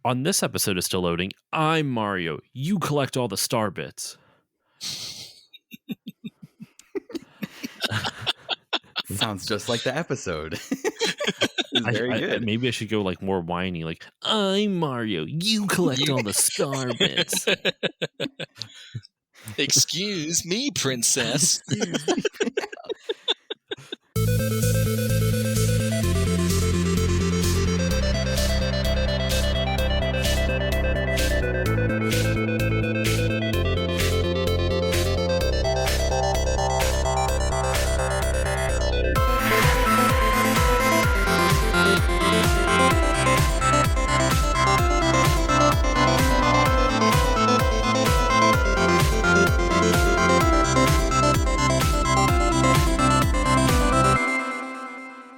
On this episode of Still Loading, I'm Mario. You collect all the star bits. Sounds just like the episode. It's very good. Maybe I should go like more whiny, like I'm Mario. You collect all the star bits. Excuse me, princess.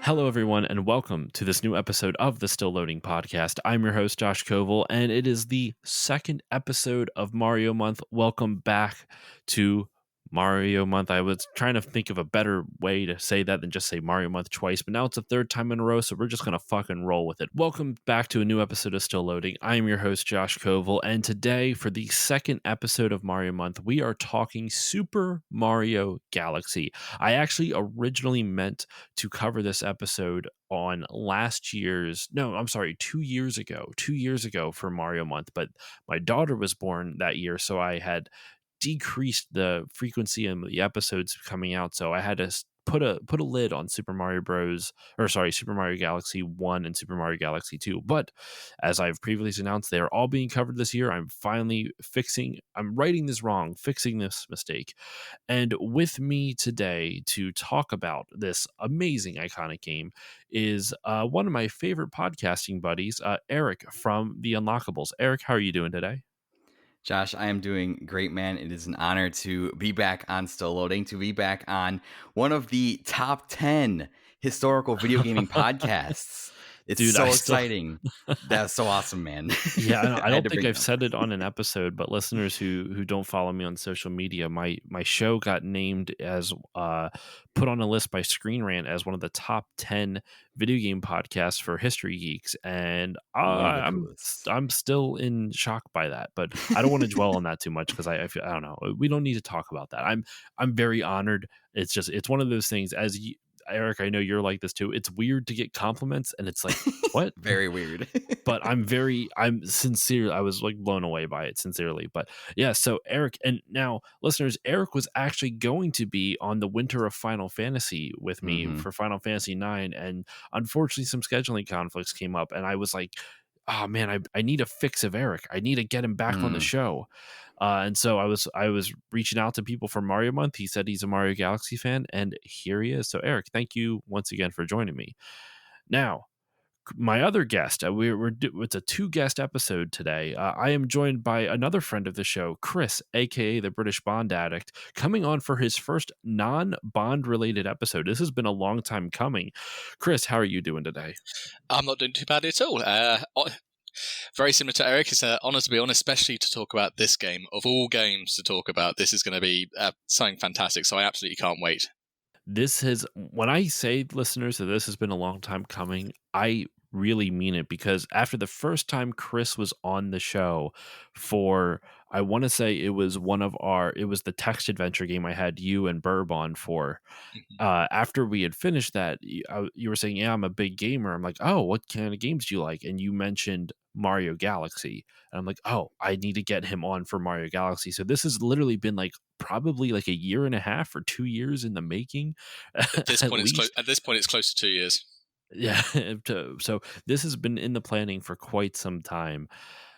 Hello, everyone, and welcome to this new episode of the Still Loading podcast. I'm your host, Josh Koval, and it is the second episode of Mario Month. Welcome back to Mario Month. I was trying to think of a better way to say that than just say Mario Month twice, but now it's the third time in a row, so we're just going to fucking roll with it. Welcome back to a new episode of Still Loading. I am your host, Josh Koval, and today, for the second episode of Mario Month, we are talking Super Mario Galaxy. I actually originally meant to cover this episode on 2 years ago for Mario Month, but my daughter was born that year, so I had decreased the frequency of the episodes coming out, so I had to put a lid on Super Mario Galaxy 1 and Super Mario Galaxy 2. But as I've previously announced, they are all being covered this year. I'm writing this wrong, fixing this mistake. And with me today to talk about this amazing iconic game is one of my favorite podcasting buddies, Eric from The Unlockables. Eric, how are you doing today? Josh, I am doing great, man. It is an honor to be back on Still Loading, to be back on one of the top 10 historical video gaming podcasts. It's Dude, exciting. That's so awesome, man. Yeah, I don't think I've said it on an episode, but listeners who don't follow me on social media, my show got named as put on a list by Screen Rant as one of the top 10 video game podcasts for history geeks, and I'm still in shock by that. But I don't want to dwell on that too much because I don't know. We don't need to talk about that. I'm very honored. It's one of those things as Eric, I know you're like this too. It's weird to get compliments, and it's like, what? Very weird. But I'm sincere. I was like blown away by it sincerely. But yeah, so Eric, and now listeners, Eric was actually going to be on the Winter of Final Fantasy with me for Final Fantasy IX, and unfortunately some scheduling conflicts came up, and I was like, oh man, I need a fix of Eric. I need to get him back on the show. And so I was reaching out to people for Mario Month. He said he's a Mario Galaxy fan, and here he is. So Eric, thank you once again for joining me. Now, my other guest, it's a 2-guest episode today. I am joined by another friend of the show, Chris, aka the British Bond Addict, coming on for his first non-Bond related episode. This has been a long time coming. Chris, how are you doing today? I'm not doing too bad at all. Very similar to Eric. It's an honor to be on, especially to talk about this game. Of all games to talk about, this is going to be something fantastic, so I absolutely can't wait. When I say, listeners, that this has been a long time coming, I really mean it, because after the first time Chris was on the show for, I want to say it was the text adventure game I had you and Burb on for. After we had finished that, you were saying, yeah, I'm a big gamer. I'm like, oh, what kind of games do you like? And you mentioned Mario Galaxy. And I'm like, oh, I need to get him on for Mario Galaxy. So this has literally been probably a year and a half or 2 years in the making. At this point, it's close to 2 years. Yeah. So this has been in the planning for quite some time.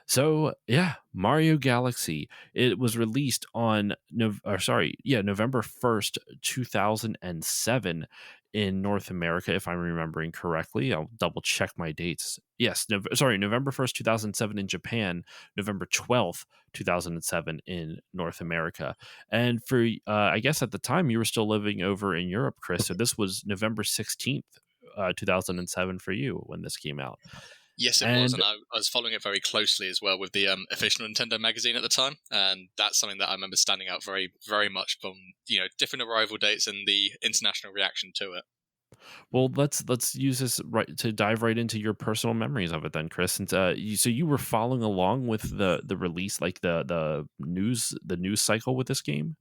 So yeah, Mario Galaxy. It was released on November 1st, 2007 in North America, if I'm remembering correctly. I'll double check my dates. Yes, November 1st, 2007 in Japan, November 12th, 2007 in North America. And for I guess at the time you were still living over in Europe, Chris. So this was November 16th, 2007 for you when this came out. Yes, it was, and I was following it very closely as well with the official Nintendo magazine at the time, and that's something that I remember standing out very, very much from different arrival dates and the international reaction to it. Well, let's use this right to dive right into your personal memories of it then, Chris. And so you were following along with the release, like the news cycle with this game.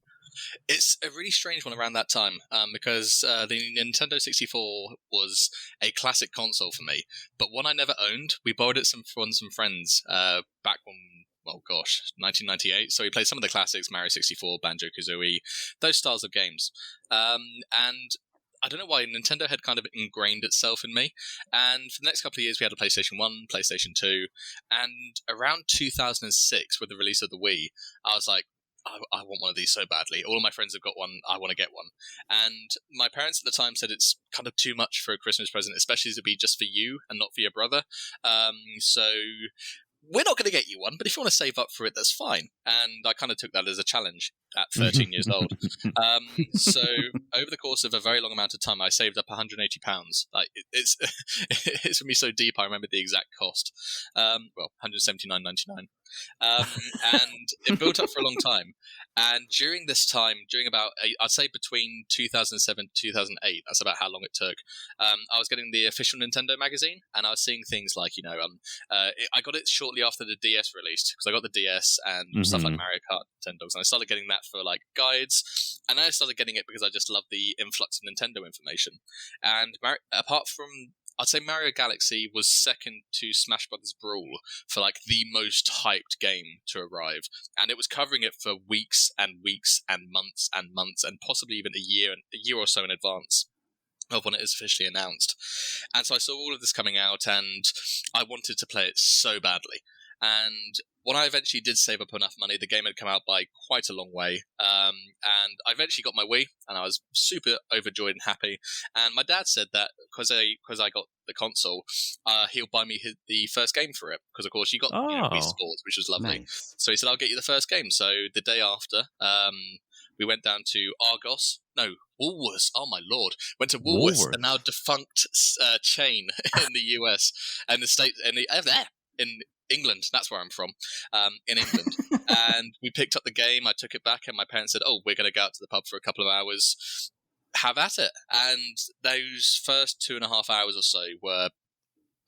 It's a really strange one around that time because the Nintendo 64 was a classic console for me, but one I never owned. We borrowed it from some friends back when, well, gosh, 1998. So we played some of the classics, Mario 64, Banjo-Kazooie, those styles of games. And I don't know why Nintendo had kind of ingrained itself in me. And for the next couple of years, we had a PlayStation 1, PlayStation 2. And around 2006, with the release of the Wii, I was like, I want one of these so badly. All of my friends have got one. I want to get one. And my parents at the time said it's kind of too much for a Christmas present, especially to be just for you and not for your brother. So we're not going to get you one, but if you want to save up for it, that's fine. And I kind of took that as a challenge at 13 years old. So over the course of a very long amount of time, I saved up £180. Like it's for me so deep. I remember the exact cost. Well, £179.99. And it built up for a long time. And during this time, I'd say between 2007 to 2008, that's about how long it took. I was getting the official Nintendo magazine, and I was seeing things like, I got it shortly after the DS released, because I got the DS and stuff like Mario Kart, Nintendo's, and I started getting that for like guides, and then I started getting it because I just loved the influx of Nintendo information. And apart from, I'd say Mario Galaxy was second to Smash Brothers Brawl for like the most hyped game to arrive, and it was covering it for weeks and weeks and months and possibly even a year or so in advance of when it is officially announced. And so I saw all of this coming out, and I wanted to play it so badly. And when I eventually did save up enough money, the game had come out by quite a long way. And I eventually got my Wii, and I was super overjoyed and happy. And my dad said that because I got the console, he'll buy me the first game for it. Because, of course, you got Wii Sports, which was lovely. Nice. So he said, I'll get you the first game. So the day after, we went down to Woolworths. Oh my lord! Went to Woolworths, a now defunct chain in the US and the state in England. That's where I'm from. In England, and we picked up the game. I took it back, and my parents said, "Oh, we're going to go out to the pub for a couple of hours. Have at it." And those first 2.5 hours or so were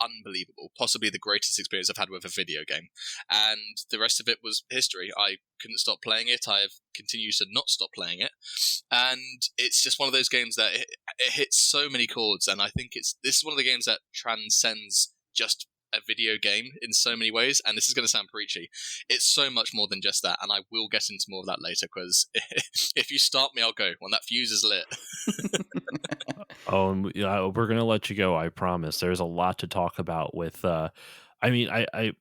unbelievable, possibly the greatest experience I've had with a video game, and the rest of it was history. I couldn't stop playing it. I have continued to not stop playing it, and it's just one of those games that it hits so many chords, and I think this is one of the games that transcends just a video game in so many ways. And this is going to sound preachy, it's so much more than just that, and I will get into more of that later, because if you start me, I'll go when that fuse is lit. Oh, yeah, we're gonna let you go. I promise. There's a lot to talk about with. I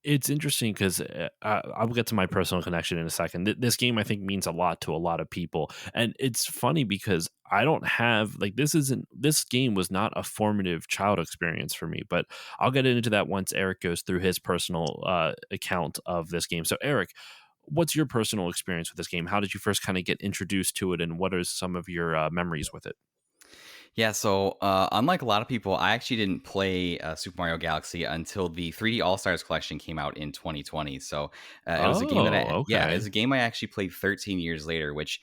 it's interesting because I'll get to my personal connection in a second. This game, I think, means a lot to a lot of people, and it's funny because I don't have this game was not a formative child experience for me. But I'll get into that once Eric goes through his personal account of this game. So, Eric, what's your personal experience with this game? How did you first kind of get introduced to it, and what are some of your memories with it? Yeah, so unlike a lot of people, I actually didn't play Super Mario Galaxy until the 3D All Stars collection came out in 2020. So it was a game that it was a game I actually played 13 years later. Which,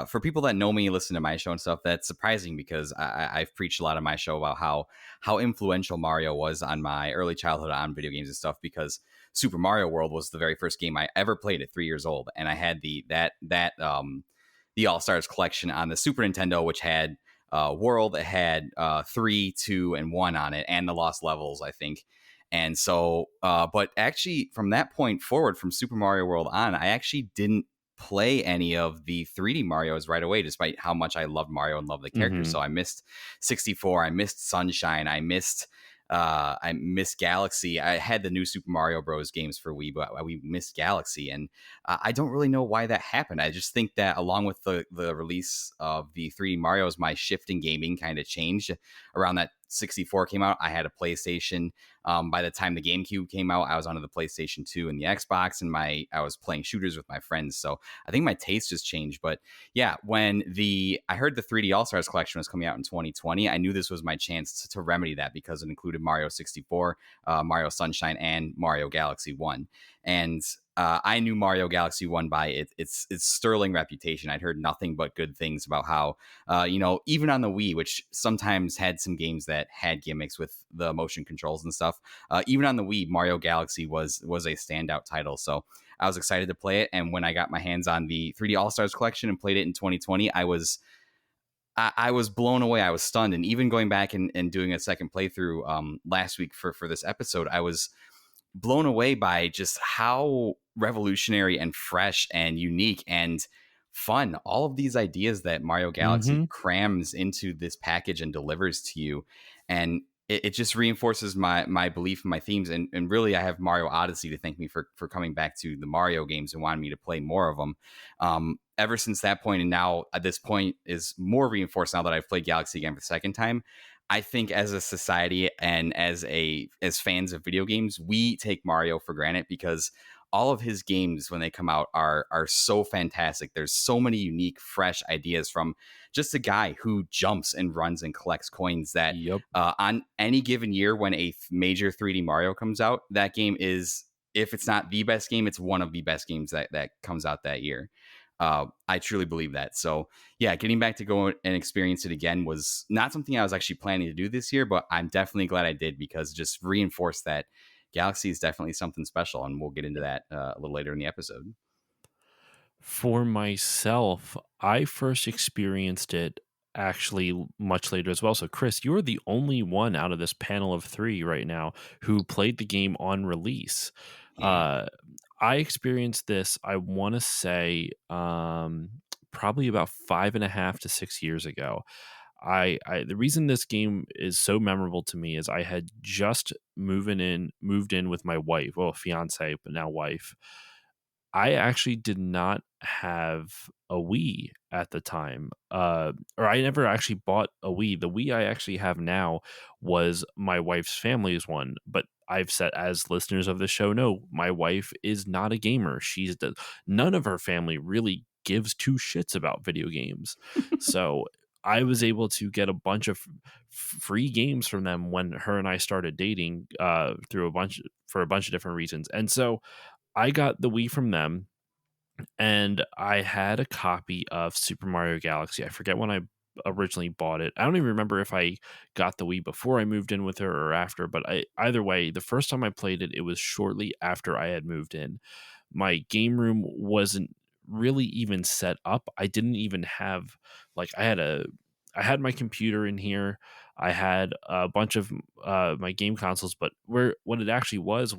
for people that know me, listen to my show and stuff, that's surprising because I've preached a lot of my show about how influential Mario was on my early childhood on video games and stuff. Because Super Mario World was the very first game I ever played at 3 years old, and I had the All Stars collection on the Super Nintendo, which had World. It had 3, 2, and 1 on it, and the Lost Levels, I think. And so, but actually, from that point forward, from Super Mario World on, I actually didn't play any of the 3D Marios right away, despite how much I loved Mario and loved the characters. So I missed 64, I missed Sunshine, I missed Galaxy. I had the new Super Mario Bros. Games for Wii, but we missed Galaxy, and I don't really know why that happened. I just think that along with the release of the 3D Marios, my shift in gaming kind of changed. Around that 64 came out, I had a PlayStation. By the time the GameCube came out, I was onto the PlayStation 2 and the Xbox, and I was playing shooters with my friends. So I think my taste just changed. But yeah, when I heard the 3D All Stars collection was coming out in 2020, I knew this was my chance to remedy that, because it included Mario 64, Mario Sunshine, and Mario Galaxy 1. And I knew Mario Galaxy 1 by its sterling reputation. I'd heard nothing but good things about how, even on the Wii, which sometimes had some games that had gimmicks with the motion controls and stuff, even on the Wii, Mario Galaxy was a standout title. So I was excited to play it. And when I got my hands on the 3D All-Stars collection and played it in 2020, I was blown away. I was stunned. And even going back and doing a second playthrough last week for this episode, I was blown away by just how revolutionary and fresh and unique and fun all of these ideas that Mario Galaxy crams into this package and delivers to you. And it just reinforces my belief in my themes. And really, I have Mario Odyssey to thank me for coming back to the Mario games and wanting me to play more of them. Ever since that point, and now at this point is more reinforced now that I've played Galaxy again for the second time. I think as a society and as fans of video games, we take Mario for granted because all of his games when they come out are so fantastic. There's so many unique, fresh ideas from just a guy who jumps and runs and collects coins that on any given year when a major 3D Mario comes out, that game is, if it's not the best game, it's one of the best games that comes out that year. I truly believe that. So yeah, getting back to go and experience it again was not something I was actually planning to do this year, but I'm definitely glad I did because it just reinforced that Galaxy is definitely something special. And we'll get into that a little later in the episode. For myself, I first experienced it actually much later as well. So Chris, you're the only one out of this panel of 3 right now who played the game on release. Yeah. I experienced this, I want to say, probably about 5.5 to 6 years ago. The reason this game is so memorable to me is I had just moved in with my wife, well, fiance, but now wife. I actually did not have a Wii at the time, or I never actually bought a Wii. The Wii I actually have now was my wife's family's one, but I've said, as listeners of the show know, my wife is not a gamer. None of her family really gives two shits about video games. So I was able to get a bunch of free games from them when her and I started dating for a bunch of different reasons. And so I got the Wii from them, and I had a copy of Super Mario Galaxy. I forget when I originally bought it. I don't even remember if I got the Wii before I moved in with her or after, but either way, the first time I played it, it was shortly after I had moved in. My game room wasn't really even set up. I didn't even have, like, I had my computer in here. I had a bunch of my game consoles, but what it actually was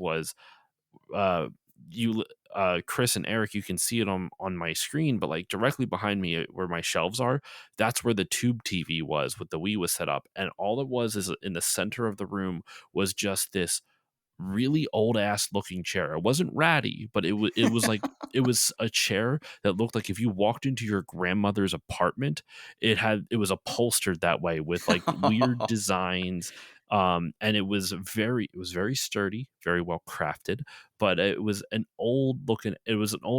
Chris and Eric, you can see it on my screen, but like directly behind me where my shelves are, that's where the tube TV was, with the Wii was set up. And all it was is in the center of the room was just this really old ass looking chair. It wasn't ratty, but it was like it was a chair that looked like if you walked into your grandmother's apartment, it was upholstered that way with like weird designs. And it was very sturdy, very well crafted, but it was an old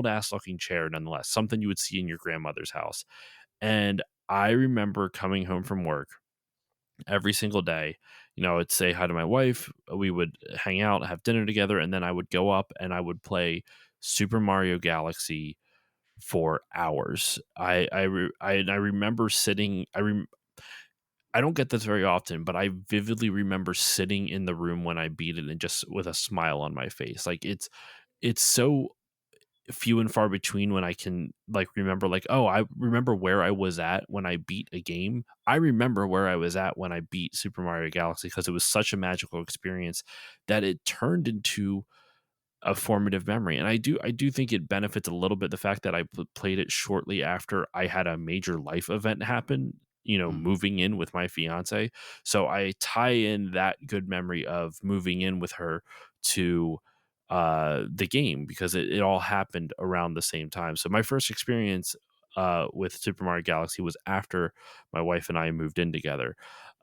ass looking chair nonetheless, something you would see in your grandmother's house. And I remember coming home from work every single day. I'd say hi to my wife, we would hang out, have dinner together, and then I would go up and I would play Super Mario Galaxy for hours. I remember sitting. I don't get this very often, but I vividly remember sitting in the room when I beat it and just with a smile on my face. Like it's so few and far between when I can like remember, like, oh, I remember where I was at when I beat a game. I remember where I was at when I beat Super Mario Galaxy because it was such a magical experience that it turned into a formative memory. And I do think it benefits a little bit the fact that I played it shortly after I had a major life event happen, moving in with my fiance. So I tie in that good memory of moving in with her to the game because it all happened around the same time. So my first experience with Super Mario Galaxy was after my wife and I moved in together.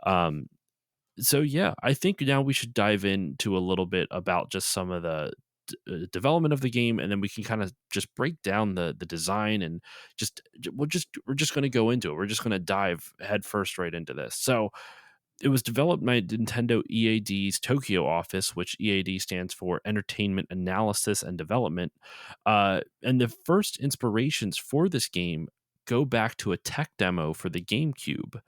So yeah, I think now we should dive into a little bit about just some of the development of the game, and then we can kind of just break down the design and we're just going to go into it. We're just going to dive head first right into this. So it was developed by Nintendo EAD's Tokyo office, which EAD stands for Entertainment Analysis and Development. And the first inspirations for this game go back to a tech demo for the GameCube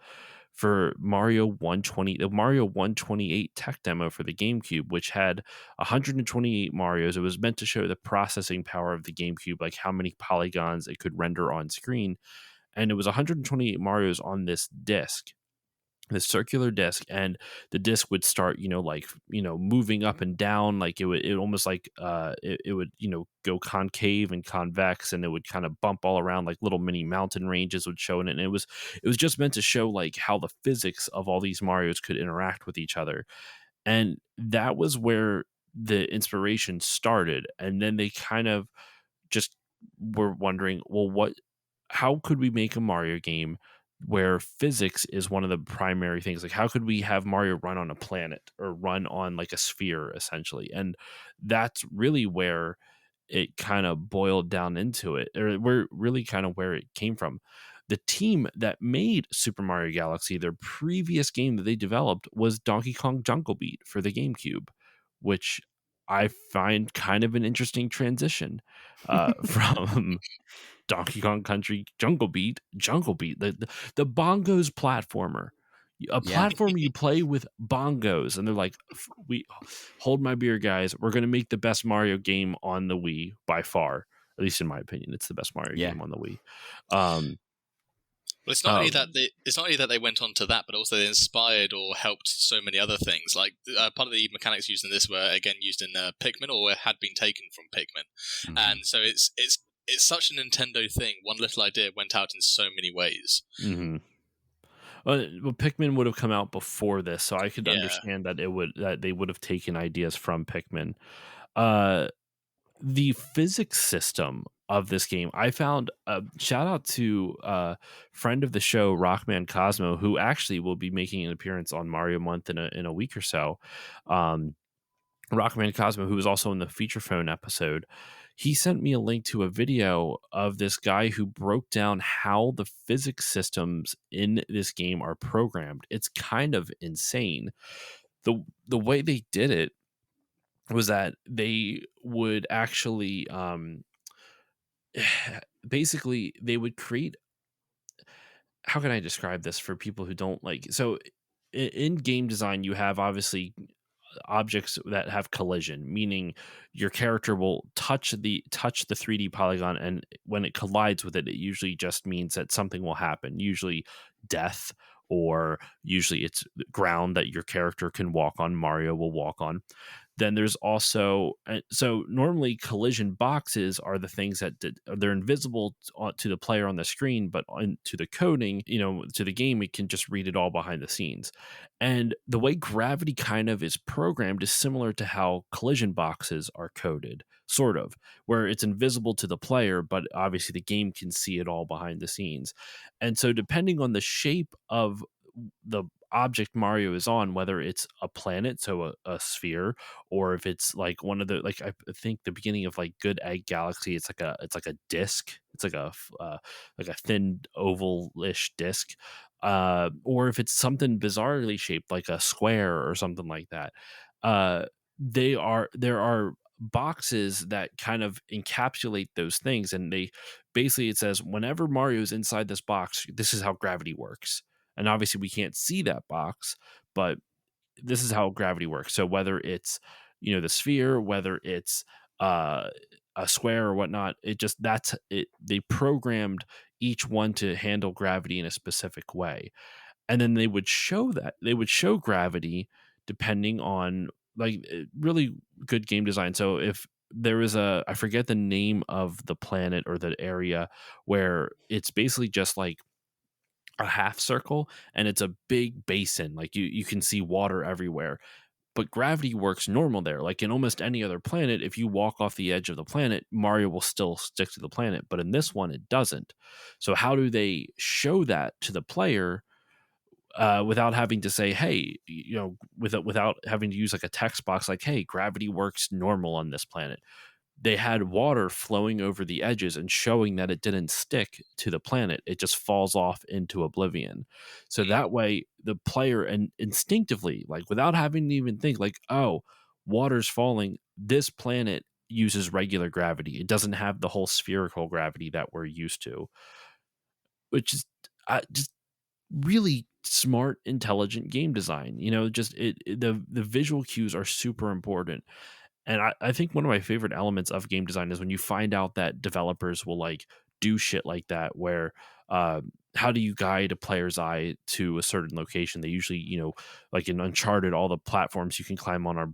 for Mario 120, the Mario 128 tech demo for the GameCube, which had 128 Marios. It was meant to show the processing power of the GameCube, like how many polygons it could render on screen. And it was 128 Marios on this disc, this circular disc, and the disc would start, moving up and down, like it almost like it would, go concave and convex, and it would kind of bump all around, like little mini mountain ranges would show in it. And it was just meant to show like how the physics of all these Marios could interact with each other. And that was where the inspiration started. And then they kind of just were wondering, well, how could we make a Mario game where physics is one of the primary things? Like, how could we have Mario run on a planet or run on like a sphere, essentially? And that's really where it kind of boiled down into it, or where it came from. The team that made Super Mario Galaxy, their previous game that they developed was Donkey Kong Jungle Beat for the GameCube, which I find kind of an interesting transition from Donkey Kong Country Jungle Beat, the bongos platformer, a platform you play with bongos. And they're like, we hold my beer, guys, we're going to make the best Mario game on the Wii by far. At least in my opinion, it's the best Mario game on the Wii. Well, it's not only that they went on to that, but also they inspired or helped so many other things. Like part of the mechanics used in this were again used in Pikmin, or had been taken from Pikmin, and so it's such a Nintendo thing. One little idea went out in so many ways. Mm-hmm. Well, Pikmin would have come out before this, so I could understand that they would have taken ideas from Pikmin. The physics system of this game, I found a shout out to friend of the show, Rockman Cosmo, who actually will be making an appearance on Mario Month in a week or so. Rockman Cosmo, who was also in the feature phone episode, he sent me a link to a video of this guy who broke down how the physics systems in this game are programmed. It's kind of insane. The way they did it was that they would actually basically they would create, how can I describe this for people who don't like, so in game design you have obviously objects that have collision, meaning your character will touch the 3D polygon, and when it collides with it, it usually just means that something will happen, usually death, or usually it's ground that your character can walk on, Mario will walk on. Then there's also, so normally collision boxes are the things that they're invisible to the player on the screen, but to the coding, to the game, it can just read it all behind the scenes. And the way gravity kind of is programmed is similar to how collision boxes are coded, sort of, where it's invisible to the player, but obviously the game can see it all behind the scenes. And so depending on the shape of the object Mario is on, whether it's a planet, so a sphere, or if it's like one of the, like I think the beginning of like Good Egg Galaxy, it's like a disc, it's like a thin oval-ish disc, or if it's something bizarrely shaped like a square or something like that. There are boxes that kind of encapsulate those things, and they basically, it says whenever Mario's inside this box, this is how gravity works. And obviously we can't see that box, but this is how gravity works. So whether it's, the sphere, whether it's a square or whatnot, that's it. They programmed each one to handle gravity in a specific way. And then they would show gravity depending on, like, really good game design. So if there is I forget the name of the planet or the area, where it's basically just like a half circle and it's a big basin, like you can see water everywhere, but gravity works normal there. Like in almost any other planet, if you walk off the edge of the planet, Mario will still stick to the planet, but in this one it doesn't. So how do they show that to the player without having to say, hey, without having to use like a text box like, hey, gravity works normal on this planet? they had water flowing over the edges and showing that it didn't stick to the planet. It just falls off into oblivion. So that way the player, and instinctively, like without having to even think, like, oh, water's falling, this planet uses regular gravity. It doesn't have the whole spherical gravity that we're used to, which is just really smart, intelligent game design. Just the visual cues are super important. And I think one of my favorite elements of game design is when you find out that developers will like do shit like that, where how do you guide a player's eye to a certain location? They usually, like in Uncharted, all the platforms you can climb on are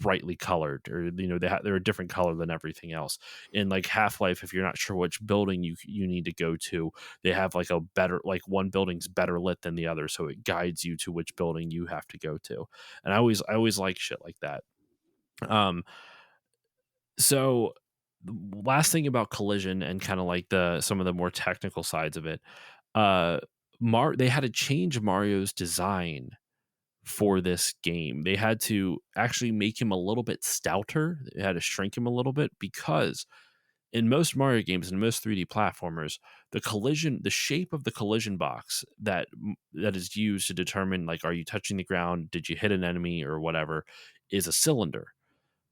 brightly colored, or they're a different color than everything else. In like Half-Life, if you're not sure which building you need to go to, they have like a better, like one building's better lit than the other, so it guides you to which building you have to go to. And I always like shit like that. So the last thing about Collision and kind of like some of the more technical sides of it, they had to change Mario's design for this game. They had to actually make him a little bit stouter. They had to shrink him a little bit, because in most Mario games and most 3D platformers, the shape of the collision box that is used to determine, like, are you touching the ground, did you hit an enemy or whatever, is a cylinder.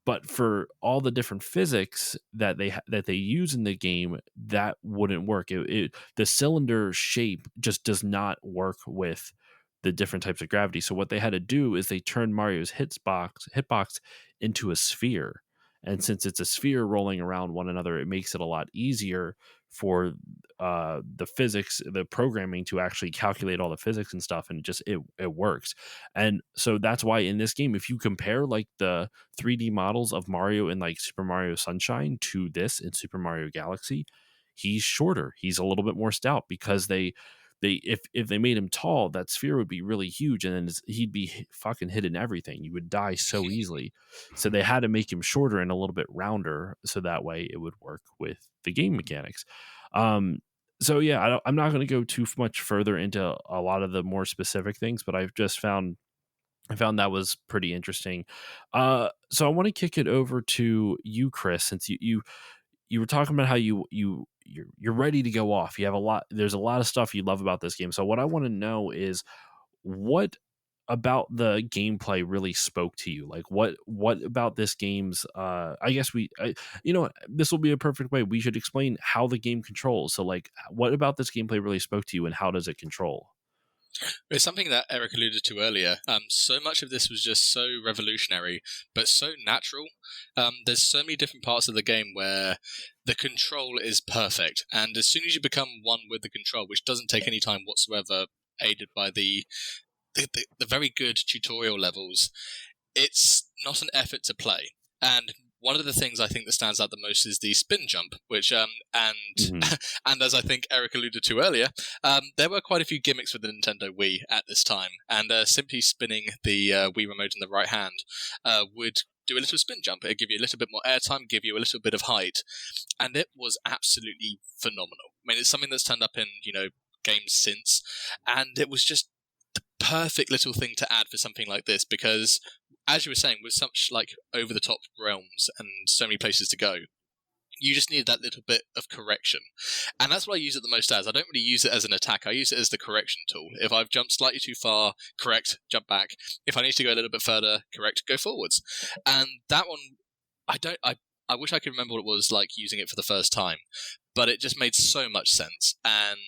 But for all the different physics that they use in the game, that wouldn't work. The cylinder shape just does not work with the different types of gravity. So what they had to do is they turned Mario's hitbox into a sphere. And since it's a sphere rolling around one another, it makes it a lot easier for the physics, the programming, to actually calculate all the physics and stuff, and it works. And so that's why in this game, if you compare like the 3D models of Mario in like Super Mario Sunshine to this in Super Mario Galaxy, he's shorter, he's a little bit more stout, because if they made him tall, that sphere would be really huge, and then he'd be fucking hitting everything. You would die so easily. So they had to make him shorter and a little bit rounder, so that way it would work with the game mechanics. So yeah, I'm not going to go too much further into a lot of the more specific things, but I found that was pretty interesting. So I want to kick it over to you, Chris, since you were talking about how you're ready to go off. There's a lot of stuff you love about this game. So what I want to know is, what about the gameplay really spoke to you? Like what about this game's I guess this will be a perfect way. We should explain how the game controls. So like, what about this gameplay really spoke to you, and how does it control? It's something that Eric alluded to earlier. So much of this was just so revolutionary, but so natural. There's so many different parts of the game where the control is perfect, and as soon as you become one with the control, which doesn't take any time whatsoever, aided by the very good tutorial levels, it's not an effort to play. And one of the things I think that stands out the most is the spin jump, which and as I think Eric alluded to earlier, there were quite a few gimmicks with the Nintendo Wii at this time, and simply spinning the Wii remote in the right hand would do a little spin jump. It'd give you a little bit more airtime, give you a little bit of height, and it was absolutely phenomenal. I mean, it's something that's turned up in games since, and it was just the perfect little thing to add for something like this, because as you were saying, with such like over the top realms and so many places to go, you just need that little bit of correction. And that's what I use it the most as. I don't really use it as an attack. I use it as the correction tool. If I've jumped slightly too far, correct, jump back. If I need to go a little bit further, correct, go forwards. And that one, I wish I could remember what it was like using it for the first time, but it just made so much sense. And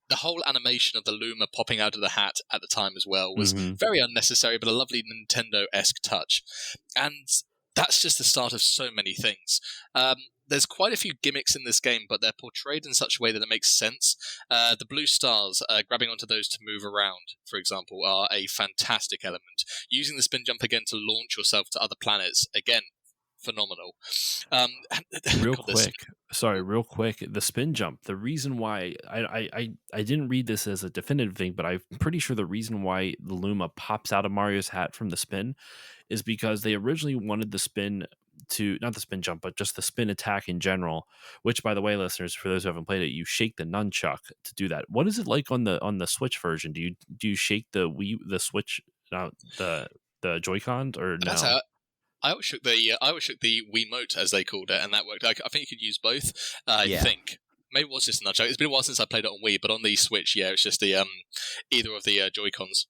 the whole animation of the Luma popping out of the hat at the time as well was very unnecessary, but a lovely Nintendo-esque touch. And that's just the start of so many things. There's quite a few gimmicks in this game, but they're portrayed in such a way that it makes sense. The blue stars, grabbing onto those to move around, for example, are a fantastic element. Using the spin jump again to launch yourself to other planets, again, phenomenal. Real quick, the spin jump, the reason why I didn't read this as a definitive thing, but I'm pretty sure the reason why the Luma pops out of Mario's hat from the spin is because they originally wanted the spin to, not the spin jump, but just the spin attack in general, which, by the way, listeners, for those who haven't played it, you shake the nunchuck to do that. What is it like on the Switch version? Do you shake the Switch, the Joy-Cons, or no? I always shook the Wiimote, as they called it, and that worked. I think you could use both. I think maybe it was just a nunchuck. It's been a while since I played it on Wii, but on the Switch, yeah, it's just the either of the Joy-Cons.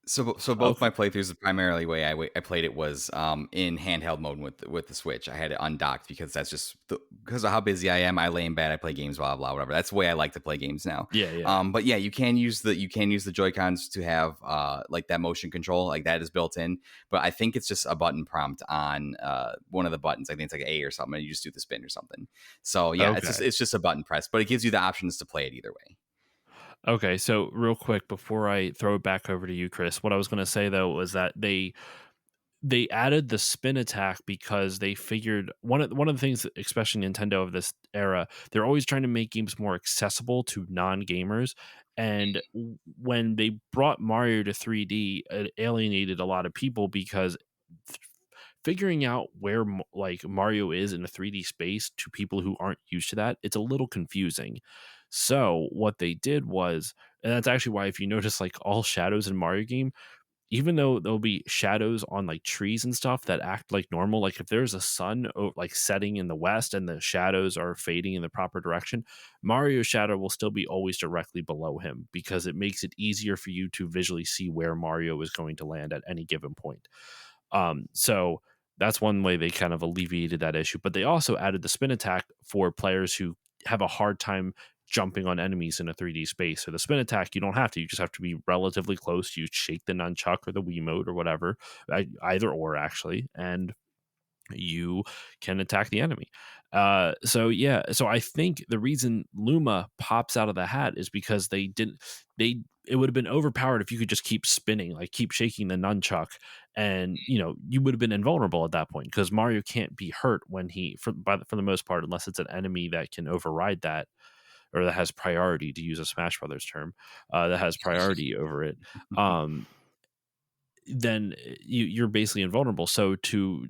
So both my playthroughs, the primarily way I played it was in handheld mode with the Switch. I had it undocked because that's just because of how busy I am. I lay in bed, I play games, blah blah whatever. That's the way I like to play games now. Yeah. But yeah, you can use the Joy-Cons to have like that motion control, like that is built in. But I think it's just a button prompt on one of the buttons. I think it's like A or something, and you just do the spin or something. So yeah, it's just a button press, but it gives you the options to play it either way. Okay, so real quick before I throw it back over to you, Chris, what I was going to say though was that they added the spin attack because they figured one of the things, especially Nintendo of this era, they're always trying to make games more accessible to non-gamers. And when they brought Mario to 3D, it alienated a lot of people because figuring out where like Mario is in a 3D space to people who aren't used to that, it's a little confusing. So what they did was, and that's actually why if you notice like all shadows in Mario game, even though there'll be shadows on like trees and stuff that act like normal, like if there's a sun like setting in the west and the shadows are fading in the proper direction, Mario's shadow will still be always directly below him because it makes it easier for you to visually see where Mario is going to land at any given point. So that's one way they kind of alleviated that issue. But they also added the spin attack for players who have a hard time jumping on enemies in a 3D space. So the spin attack, you don't have to. You just have to be relatively close. You shake the nunchuck or the Wiimote or whatever, either or actually, and you can attack the enemy. So I think the reason Luma pops out of the hat is because it would have been overpowered if you could just keep spinning, like keep shaking the nunchuck, and you would have been invulnerable at that point because Mario can't be hurt when for the most part, unless it's an enemy that can override that or that has priority, to use a Smash Brothers term, that has priority over it. Then you're basically invulnerable. So to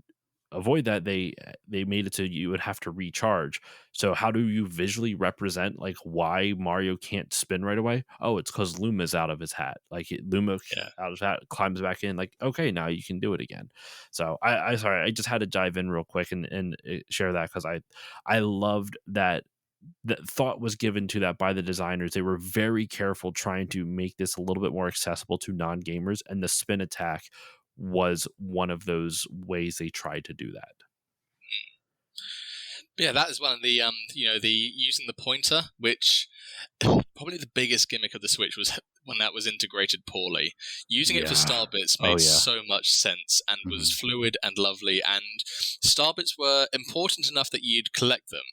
avoid that, they made it so you would have to recharge. So how do you visually represent like why Mario can't spin right away? Oh, it's because Luma's out of his hat. Like Luma out of his hat climbs back in. Like, okay, now you can do it again. So I sorry, I just had to dive in real quick and share that because I loved that thought was given to that by the designers. They were very careful trying to make this a little bit more accessible to non-gamers, and the spin attack was one of those ways they tried to do that. Yeah, that is one of the the using the pointer, which probably the biggest gimmick of the Switch was when that was integrated poorly. Using it for star bits made so much sense and was fluid and lovely, and star bits were important enough that you'd collect them,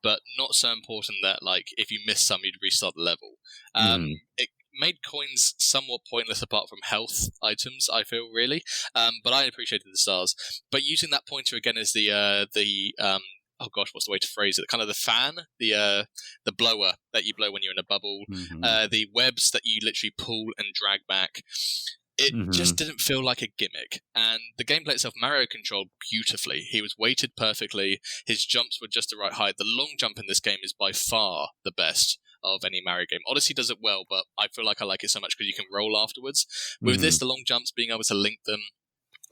but not so important that like if you missed some, you'd restart the level. It made coins somewhat pointless apart from health items, I feel, really. But I appreciated the stars. But using that pointer again as the oh gosh, what's the way to phrase it? Kind of the fan, the blower that you blow when you're in a bubble, the webs that you literally pull and drag back. It just didn't feel like a gimmick. And the gameplay itself, Mario controlled beautifully. He was weighted perfectly. His jumps were just the right height. The long jump in this game is by far the best of any Mario game. Odyssey does it well, but I feel like I like it so much because you can roll afterwards. With this, the long jumps, being able to link them,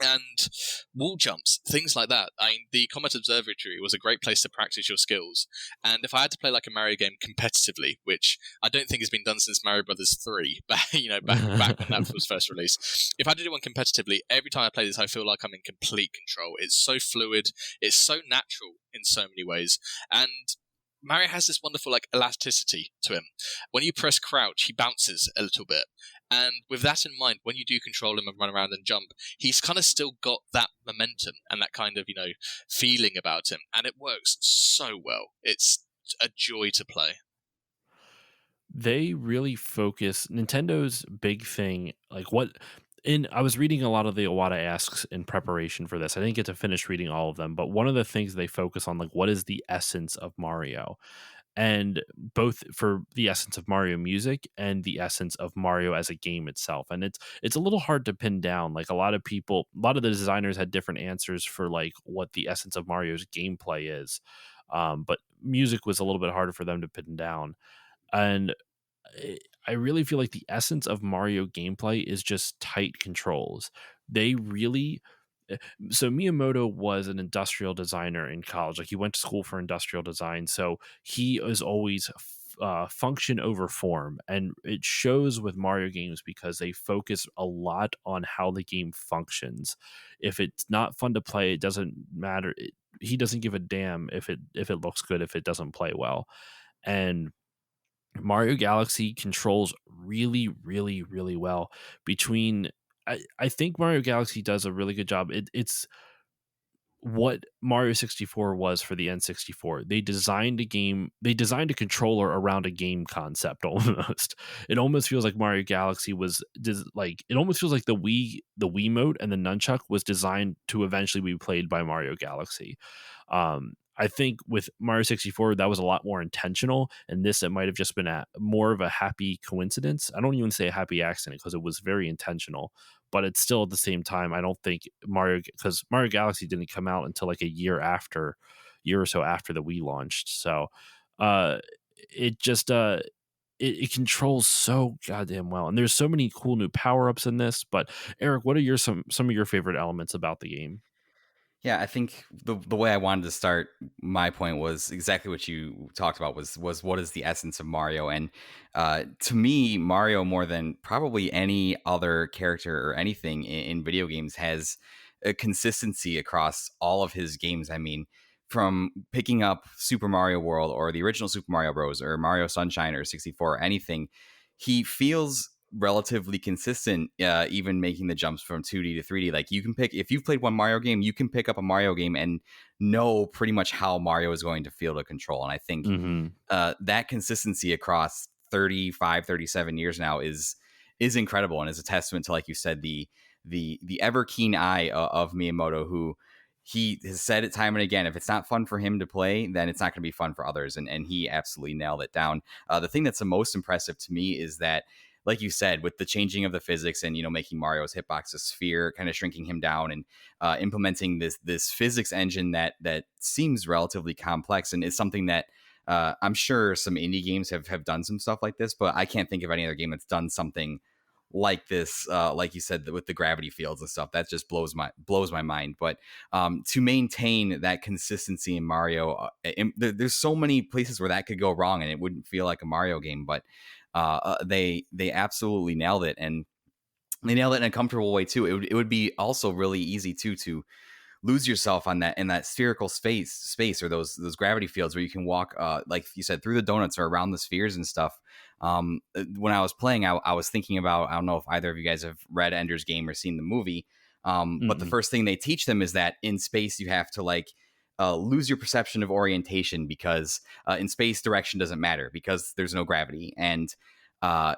and wall jumps, things like that. I mean, the Comet Observatory was a great place to practice your skills. And if I had to play like a Mario game competitively, which I don't think has been done since Mario Brothers 3, back when that was first released, if I did one competitively, every time I play this, I feel like I'm in complete control. It's so fluid, it's so natural in so many ways, and Mario has this wonderful like elasticity to him. When you press crouch, he bounces a little bit. And with that in mind, when you do control him and run around and jump, he's kind of still got that momentum and that kind of, feeling about him. And it works so well. It's a joy to play. They really focus Nintendo's big thing, like I was reading a lot of the Iwata asks in preparation for this. I didn't get to finish reading all of them, but one of the things they focus on, like, what is the essence of Mario? And both for the essence of Mario music and the essence of Mario as a game itself. And it's a little hard to pin down. Like a lot of the designers had different answers for like what the essence of Mario's gameplay is. But music was a little bit harder for them to pin down. And I really feel like the essence of Mario gameplay is just tight controls. They really so Miyamoto was an industrial designer in college. Like he went to school for industrial design, so he is always function over form, and it shows with Mario games because they focus a lot on how the game functions. If it's not fun to play, it doesn't matter. He doesn't give a damn if it looks good if it doesn't play well, and Mario Galaxy controls really, really, really well between. I think Mario Galaxy does a really good job. It's what Mario 64 was for the N64. They designed a controller around a game concept almost. It almost feels like Mario Galaxy was it almost feels like the Wiimote and the nunchuck was designed to eventually be played by Mario Galaxy. I think with Mario 64, that was a lot more intentional, and this it might have just been more of a happy coincidence. I don't even say a happy accident because it was very intentional, but it's still at the same time. I don't think because Mario Galaxy didn't come out until like a year or so after the Wii launched. So it just it controls so goddamn well, and there's so many cool new power ups in this. But Eric, what are some of your favorite elements about the game? Yeah, I think the way I wanted to start my point was exactly what you talked about was what is the essence of Mario, and to me, Mario more than probably any other character or anything in video games has a consistency across all of his games. I mean, from picking up Super Mario World or the original Super Mario Bros. Or Mario Sunshine or 64 or anything, he feels relatively consistent, even making the jumps from 2D to 3D. Like you can pick, if you've played one Mario game, you can pick up a Mario game and know pretty much how Mario is going to feel to control. And I think that consistency across 35, 37 years now is incredible, and is a testament to, like you said, the ever keen eye of Miyamoto, who he has said it time and again, if it's not fun for him to play, then it's not going to be fun for others. And he absolutely nailed it down. The thing that's the most impressive to me is that, like you said, with the changing of the physics and, making Mario's hitbox a sphere, kind of shrinking him down, and implementing this physics engine that seems relatively complex, and is something that I'm sure some indie games have done some stuff like this, but I can't think of any other game that's done something like this, like you said, with the gravity fields and stuff. That just blows my mind. But to maintain that consistency in Mario, there's so many places where that could go wrong and it wouldn't feel like a Mario game, but they absolutely nailed it, and they nailed it in a comfortable way too. It would be also really easy too to lose yourself on that, in that spherical space or those gravity fields where you can walk, like you said, through the donuts or around the spheres and stuff. When I was playing, I was thinking about, I don't know if either of you guys have read Ender's Game or seen the movie, but the first thing they teach them is that in space you have to lose your perception of orientation, because in space direction doesn't matter because there's no gravity. And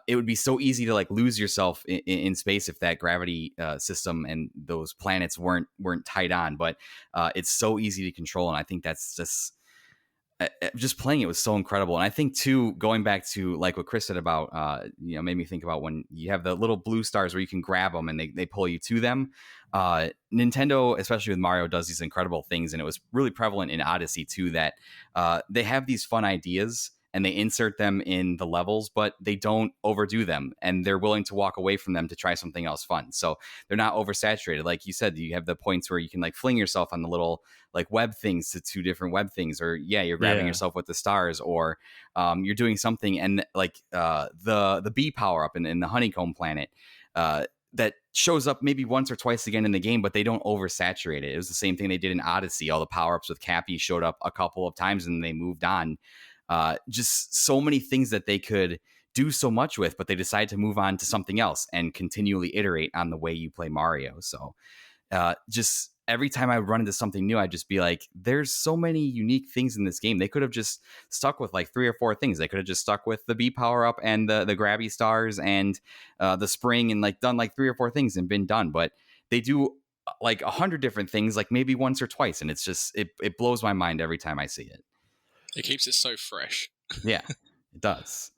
it would be so easy to lose yourself in space if that gravity system and those planets weren't tied on. But it's so easy to control, and I think that's just playing it was so incredible. And I think too, going back to like what Chris said about made me think about when you have the little blue stars where you can grab them and they pull you to them. Nintendo, especially with Mario, does these incredible things, and it was really prevalent in Odyssey too, that they have these fun ideas and they insert them in the levels, but they don't overdo them, and they're willing to walk away from them to try something else fun. So they're not oversaturated. Like you said, you have the points where you can fling yourself on the little web things to two different web things, or you're grabbing yourself with the stars, or you're doing something, and the bee power up in the honeycomb planet, that shows up maybe once or twice again in the game, but they don't oversaturate it. It was the same thing they did in Odyssey. All the power-ups with Cappy showed up a couple of times and they moved on. Just so many things that they could do so much with, but they decide to move on to something else and continually iterate on the way you play Mario. So just every time I run into something new, I'd just be like, there's so many unique things in this game. They could have just stuck with 3 or 4 things. They could have just stuck with the bee power up and the grabby stars and the spring, and done 3 or 4 things and been done. But they do 100 different things, maybe once or twice. And it's just, it blows my mind every time I see it. It keeps it so fresh. Yeah, it does.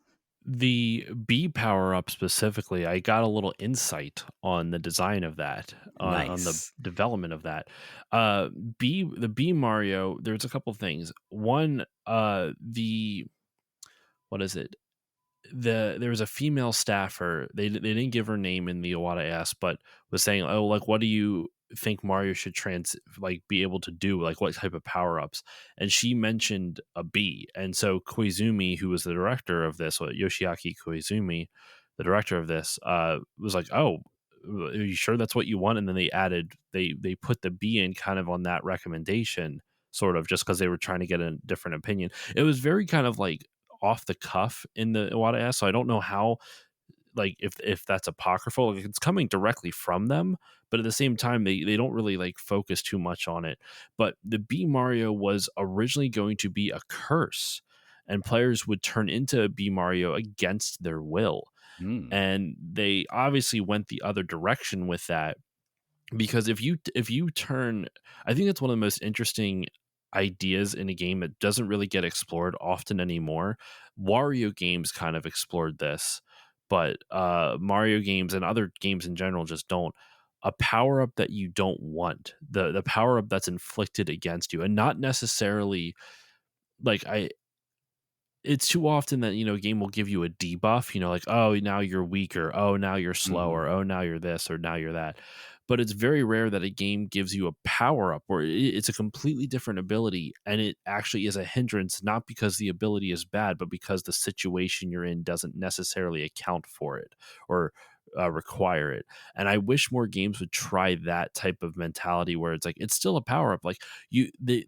The bee power up specifically, I got a little insight on the design of that, nice. On the development of that. The bee Mario, there's a couple things. One, what is it? There was a female staffer. They didn't give her name in the Iwata S, but was saying, "Oh, what do you think Mario should be able to do, like what type of power ups. And she mentioned a bee, and so Koizumi, who was the director of this, Yoshiaki Koizumi, the director of this, was like, "Oh, are you sure that's what you want?" And then they put the bee in kind of on that recommendation, sort of just because they were trying to get a different opinion. It was very kind of like off the cuff in the Iwata S, so I don't know how, like, if that's apocryphal. Like, it's coming directly from them, but at the same time they don't really like focus too much on it. But the Bee Mario was originally going to be a curse, and players would turn into Bee Mario against their will. And they obviously went the other direction with that, because if you turn, I think that's one of the most interesting ideas in a game that doesn't really get explored often anymore. Wario games kind of explored this, but Mario games and other games in general just don't. A power up that you don't want, the power up that's inflicted against you, and not necessarily like I it's too often that, a game will give you a debuff, like, oh, now you're weaker, oh, now you're slower, oh, now you're this, or now you're that. But it's very rare that a game gives you a power up where it's a completely different ability, and it actually is a hindrance, not because the ability is bad, but because the situation you're in doesn't necessarily account for it or require it. And I wish more games would try that type of mentality where it's like, it's still a power up. Like,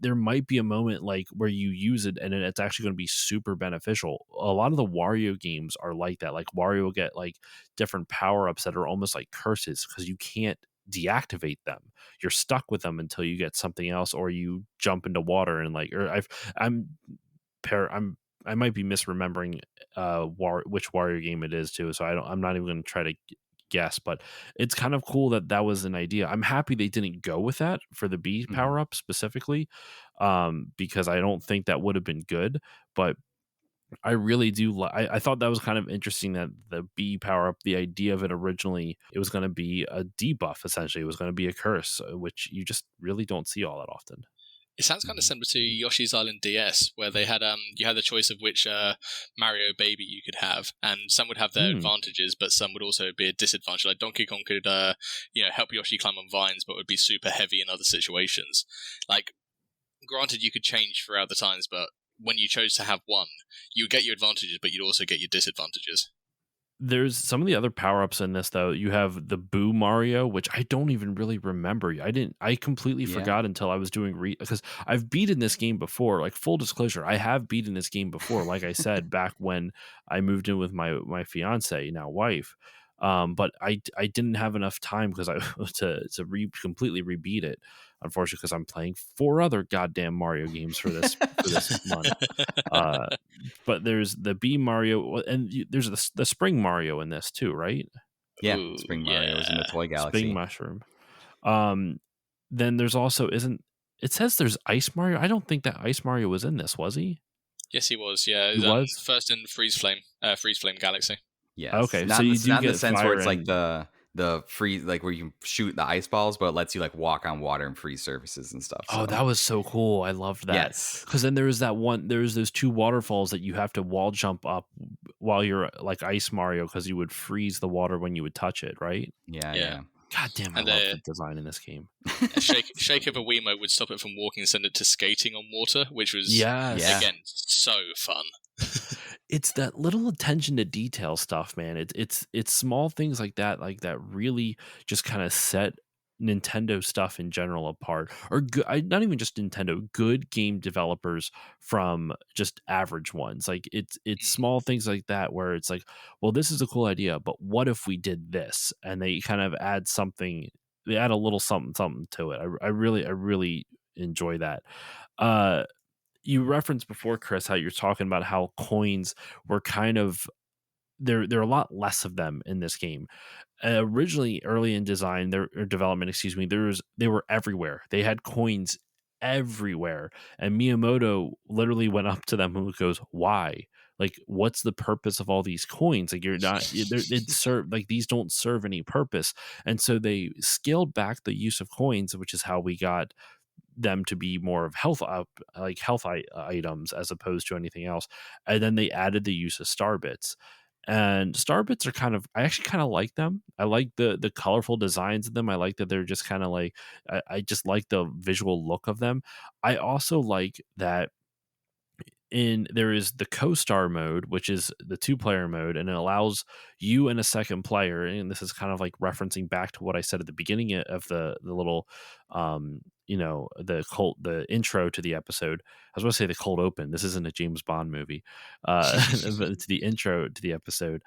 there might be a moment like where you use it and it's actually going to be super beneficial. A lot of the Wario games are like that. Like, Wario will get like different power ups that are almost like curses because you can't deactivate them. You're stuck with them until you get something else, or you jump into water and like, or I might be misremembering which Wario game it is too, so I'm not even going to try to guess, but it's kind of cool that was an idea. I'm happy they didn't go with that for the B power up specifically, because I don't think that would have been good. But I really do. I thought that was kind of interesting that the B power up, the idea of it originally, it was going to be a debuff. Essentially, it was going to be a curse, which you just really don't see all that often. It sounds kind of similar to Yoshi's Island DS, where they had you had the choice of which Mario baby you could have, and some would have their advantages, but some would also be a disadvantage. Like Donkey Kong could help Yoshi climb on vines, but would be super heavy in other situations. Like, granted, you could change throughout the times, but when you chose to have one, you would get your advantages, but you'd also get your disadvantages. There's some of the other power-ups in this, though. You have the Boo Mario, which I don't even really remember. I completely forgot until I was doing because I've beaten this game before. Like, full disclosure, I have beaten this game before. Like I said, back when I moved in with my fiance, now wife. But I didn't have enough time because I to completely rebeat it, unfortunately, because I'm playing 4 other goddamn Mario games for this month. But there's the B Mario, and there's the Spring Mario in this too, right? Yeah, Ooh, Spring Mario is in the Toy Galaxy. Spring Mushroom. Then there's also it says there's Ice Mario. I don't think that Ice Mario was in this, was he? Yes, he was. Yeah, he was first in Freeze Flame Galaxy. Yes. Okay, not so you do not get in the sense where it's like the freeze, like where you can shoot the ice balls, but it lets you like walk on water and freeze surfaces and stuff. So. Oh, that was so cool! I loved that. Yes, because then there's those 2 waterfalls that you have to wall jump up while you're like Ice Mario, because you would freeze the water when you would touch it, right? Yeah. God damn, I love the design in this game. A shake of a Wiimote would stop it from walking and send it to skating on water, which was again so fun. It's that little attention to detail stuff, man. It's small things like that really just kind of set Nintendo stuff in general apart, or not even just Nintendo, good game developers from just average ones. Like, it's small things like that where it's like, well, this is a cool idea, but what if we did this? And they kind of add something, they add a little something to it. I really enjoy that. You referenced before, Chris, how you're talking about how coins were kind of there are a lot less of them in this game. Originally, early in development, excuse me, they were everywhere. They had coins everywhere, and Miyamoto literally went up to them and goes, "Why? Like, what's the purpose of all these coins? Like, you're not these don't serve any purpose." And so they scaled back the use of coins, which is how we got them to be more of health items as opposed to anything else. And then they added the use of star bits. And Starbits are I actually kind of like them. I like the colorful designs of them. I like that they're just kind of like, I just like the visual look of them. I also like that there is the co-star mode, which is the two-player mode, and it allows you and a second player, and this is kind of like referencing back to what I said at the beginning of the little the intro to the episode. I was going to say the cold open. This isn't a James Bond movie. But it's the intro to the episode.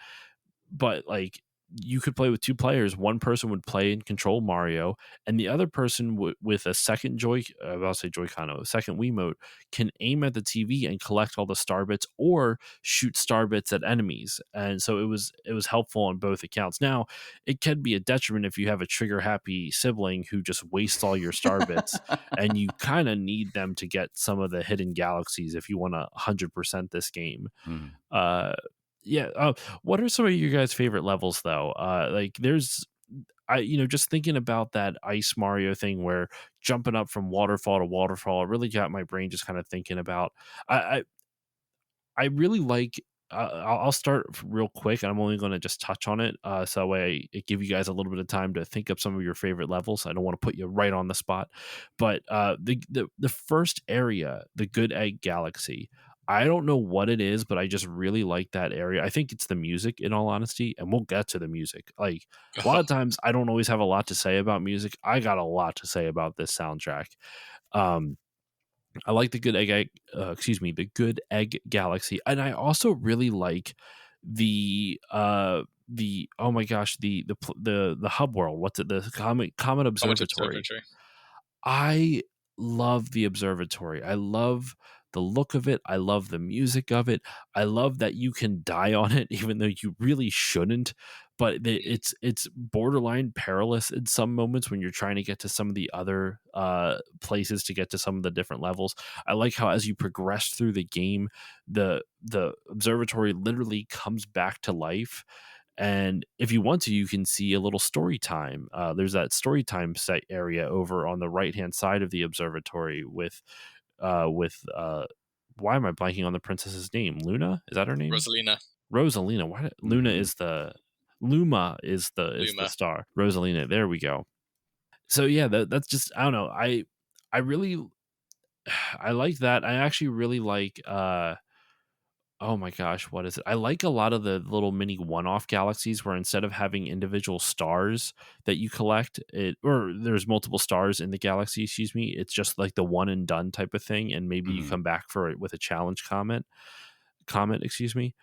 But like, you could play with two players. One person would play and control Mario, and the other person with a second I'll say Joy-Con, a second Wiimote, can aim at the TV and collect all the star bits or shoot star bits at enemies. And so it was helpful on both accounts. Now, it can be a detriment if you have a trigger happy sibling who just wastes all your star bits, and you kind of need them to get some of the hidden galaxies if you want to 100% this game. Mm. Yeah. What are some of your guys' favorite levels though? Just thinking about that Ice Mario thing where jumping up from waterfall to waterfall, it really got my brain just kind of thinking about. I I really like. I'll start real quick, and I'm only going to just touch on it, so that way it give you guys a little bit of time to think up some of your favorite levels. I don't want to put you right on the spot, but the first area, the Good Egg Galaxy. I don't know what it is, but I just really like that area. I think it's the music, in all honesty, and we'll get to the music. Like, a lot of times, I don't always have a lot to say about music. I got a lot to say about this soundtrack. I like the the Good Egg Galaxy, and I also really like the oh my gosh, the hub world. What's it? The Comet Observatory. I love the observatory. I love the look of it. I love the music of it. I love that you can die on it, even though you really shouldn't. But it's borderline perilous in some moments when you're trying to get to some of the other places to get to some of the different levels. I like how as you progress through the game, the observatory literally comes back to life, and if you want to, you can see a little story time. There's that story time set area over on the right hand side of the observatory with why am I blanking on the princess's name? Luna? Is that her name? Rosalina. Why Luna is the Luma is the star. Rosalina. There we go. So yeah, that's just, I don't know. I really I like that. I actually really like oh my gosh, what is it? I like a lot of the little mini one-off galaxies where instead of having individual stars that you collect, or there's multiple stars in the galaxy, excuse me, it's just like the one and done type of thing, and maybe you come back for it with a challenge comet, excuse me.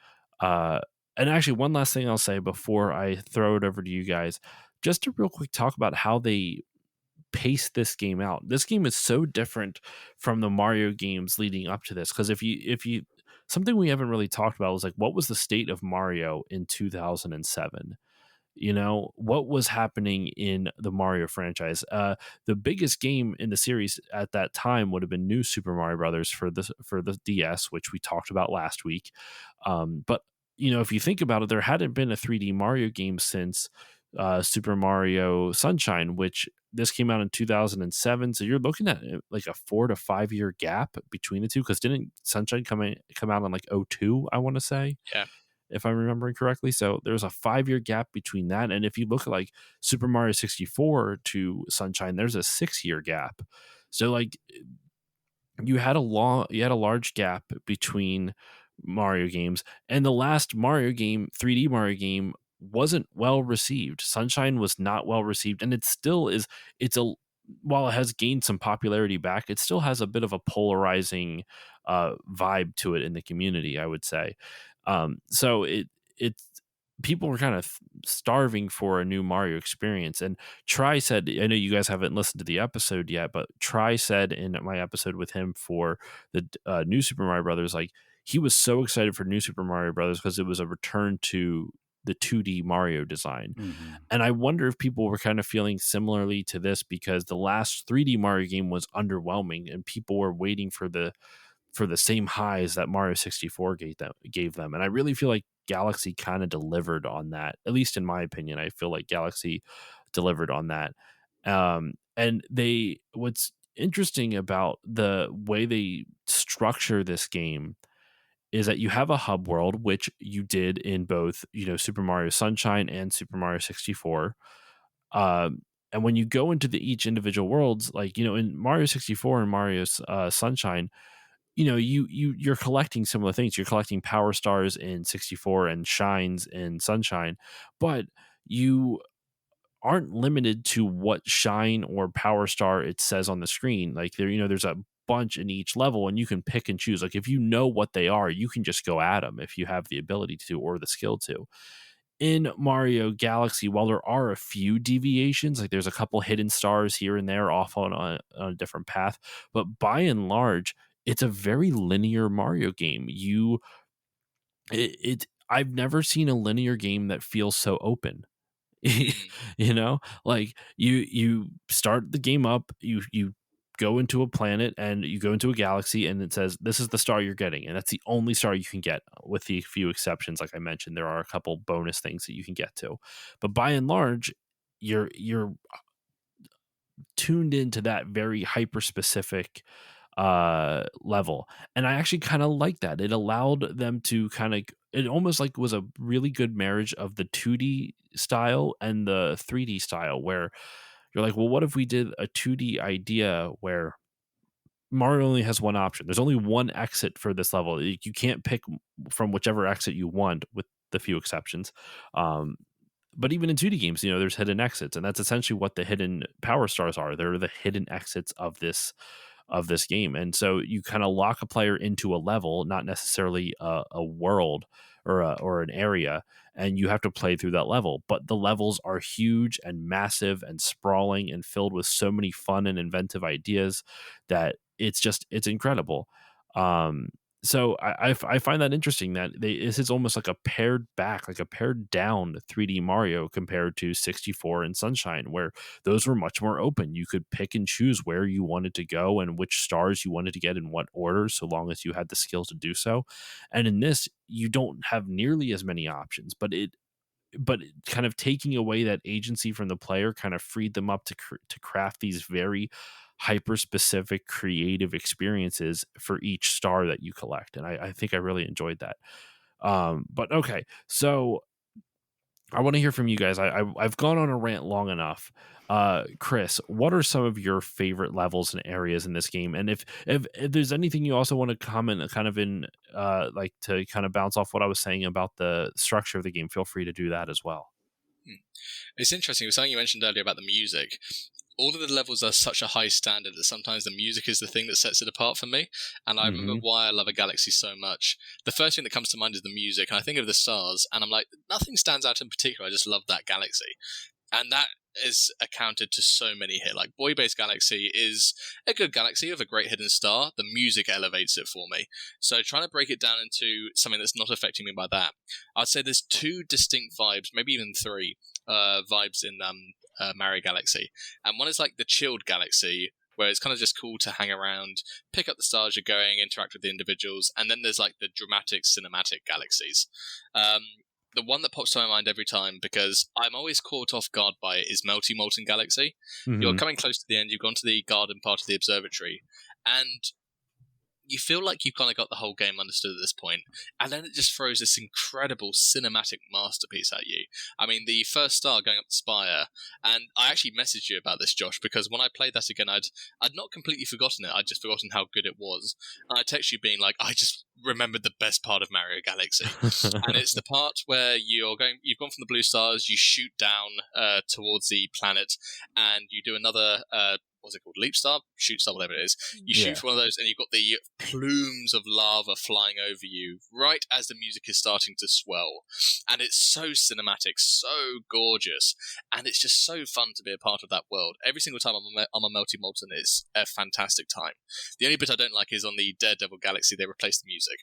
And actually, one last thing I'll say before I throw it over to you guys, just to real quick talk about how they pace this game out. This game is so different from the Mario games leading up to this, because if you something we haven't really talked about was like, what was the state of Mario in 2007? What was happening in the Mario franchise? The biggest game in the series at that time would have been New Super Mario Brothers for the DS, which we talked about last week. But if you think about it, there hadn't been a 3D Mario game since Super Mario Sunshine, which this came out in 2007. So you're looking at like a 4 to 5 year gap between the two, because didn't Sunshine come out in like 2002, I want to say? Yeah. If I'm remembering correctly. So there's a 5 year gap between that. And if you look at like Super Mario 64 to Sunshine, there's a 6 year gap. So like you had a large gap between Mario games, and the last Mario game, 3D Mario game, wasn't well received. Sunshine was not well received, and it still is. While it has gained some popularity back, it still has a bit of a polarizing vibe to it in the community, I would say. So it's people were kind of starving for a new Mario experience. And Try said, I know you guys haven't listened to the episode yet, but Try said in my episode with him for the new Super Mario Brothers, like, he was so excited for new Super Mario Brothers because it was a return to the 2D Mario design. And I wonder if people were kind of feeling similarly to this, because the last 3D Mario game was underwhelming and people were waiting for the same highs that Mario 64 gave them. And I really feel like Galaxy kind of delivered on that. At least in my opinion, I feel like Galaxy delivered on that. And what's interesting about the way they structure this game is that you have a hub world, which you did in both, Super Mario Sunshine and Super Mario 64. And when you go into each individual worlds, like, in Mario 64 and Mario Sunshine, you're collecting similar things. You're collecting power stars in 64 and shines in Sunshine, but you aren't limited to what shine or power star it says on the screen. Like, there's a bunch in each level, and you can pick and choose. Like, if you know what they are, you can just go at them if you have the ability to or the skill to. In Mario Galaxy, while there are a few deviations, like there's a couple hidden stars here and there off on a different path, but by and large, it's a very linear Mario game. I've never seen a linear game that feels so open. Like you start the game up, you go into a planet and you go into a galaxy, and it says this is the star you're getting, and that's the only star you can get, with the few exceptions. Like I mentioned, there are a couple bonus things that you can get to, but by and large, you're tuned into that very hyper specific level. And I actually kind of like that. It allowed them to it almost like was a really good marriage of the 2D style and the 3D style, where you're like, well, what if we did a 2D idea where Mario only has one option? There's only one exit for this level. You can't pick from whichever exit you want, with the few exceptions. But even in 2D games, there's hidden exits, and that's essentially what the hidden power stars are. They're the hidden exits of this game. And so you kind of lock a player into a level, not necessarily a world or an area, and you have to play through that level. But the levels are huge and massive and sprawling and filled with so many fun and inventive ideas that it's incredible. So I find that interesting that this is almost like a pared down 3D Mario compared to 64 and Sunshine, where those were much more open. You could pick and choose where you wanted to go and which stars you wanted to get in what order, so long as you had the skill to do so. And in this, you don't have nearly as many options, but kind of taking away that agency from the player kind of freed them up to craft these very hyper specific creative experiences for each star that you collect. And I think I really enjoyed that. But okay, so I want to hear from you guys. I've gone on a rant long enough. Chris, what are some of your favorite levels and areas in this game? And if there's anything you also want to comment kind of in like to kind of bounce off what I was saying about the structure of the game, feel free to do that as well. It's interesting. It was something you mentioned earlier about the music. All of the levels are such a high standard that sometimes the music is the thing that sets it apart for me. And I remember why I love a Galaxy so much. The first thing that comes to mind is the music, and I think of the stars, and I'm like, nothing stands out in particular. I just love that galaxy. And that is accounted to so many here. Like, Boy Base Galaxy is a good galaxy with a great hidden star. The music elevates it for me. So trying to break it down into something that's not affecting me by that, I'd say there's two distinct vibes, maybe even three vibes in Mario Galaxy. And one is like the chilled galaxy, where it's kind of just cool to hang around, pick up the stars you're going, interact with the individuals. And then there's like the dramatic cinematic galaxies. The one that pops to my mind every time, because I'm always caught off guard by it, is Melty Molten Galaxy. You're coming close to the end, you've gone to the garden part of the observatory, and you feel like you've kind of got the whole game understood at this point, and then it just throws this incredible cinematic masterpiece at you. I mean, the first star going up the spire, and I actually messaged you about this, Josh, because when I played that again, I'd not completely forgotten it, I'd just forgotten how good it was. And I texted you being like, I just remembered the best part of Mario Galaxy. And it's the part where you've gone from the blue stars, you shoot down towards the planet, and you do another what's it called? Leap star? Shoot star, whatever it is. You shoot for one of those, and you've got the plumes of lava flying over you right as the music is starting to swell. And it's so cinematic, so gorgeous, and it's just so fun to be a part of that world. Every single time I'm a Melty Molten, it's a fantastic time. The only bit I don't like is on the Daredevil Galaxy, they replaced the music.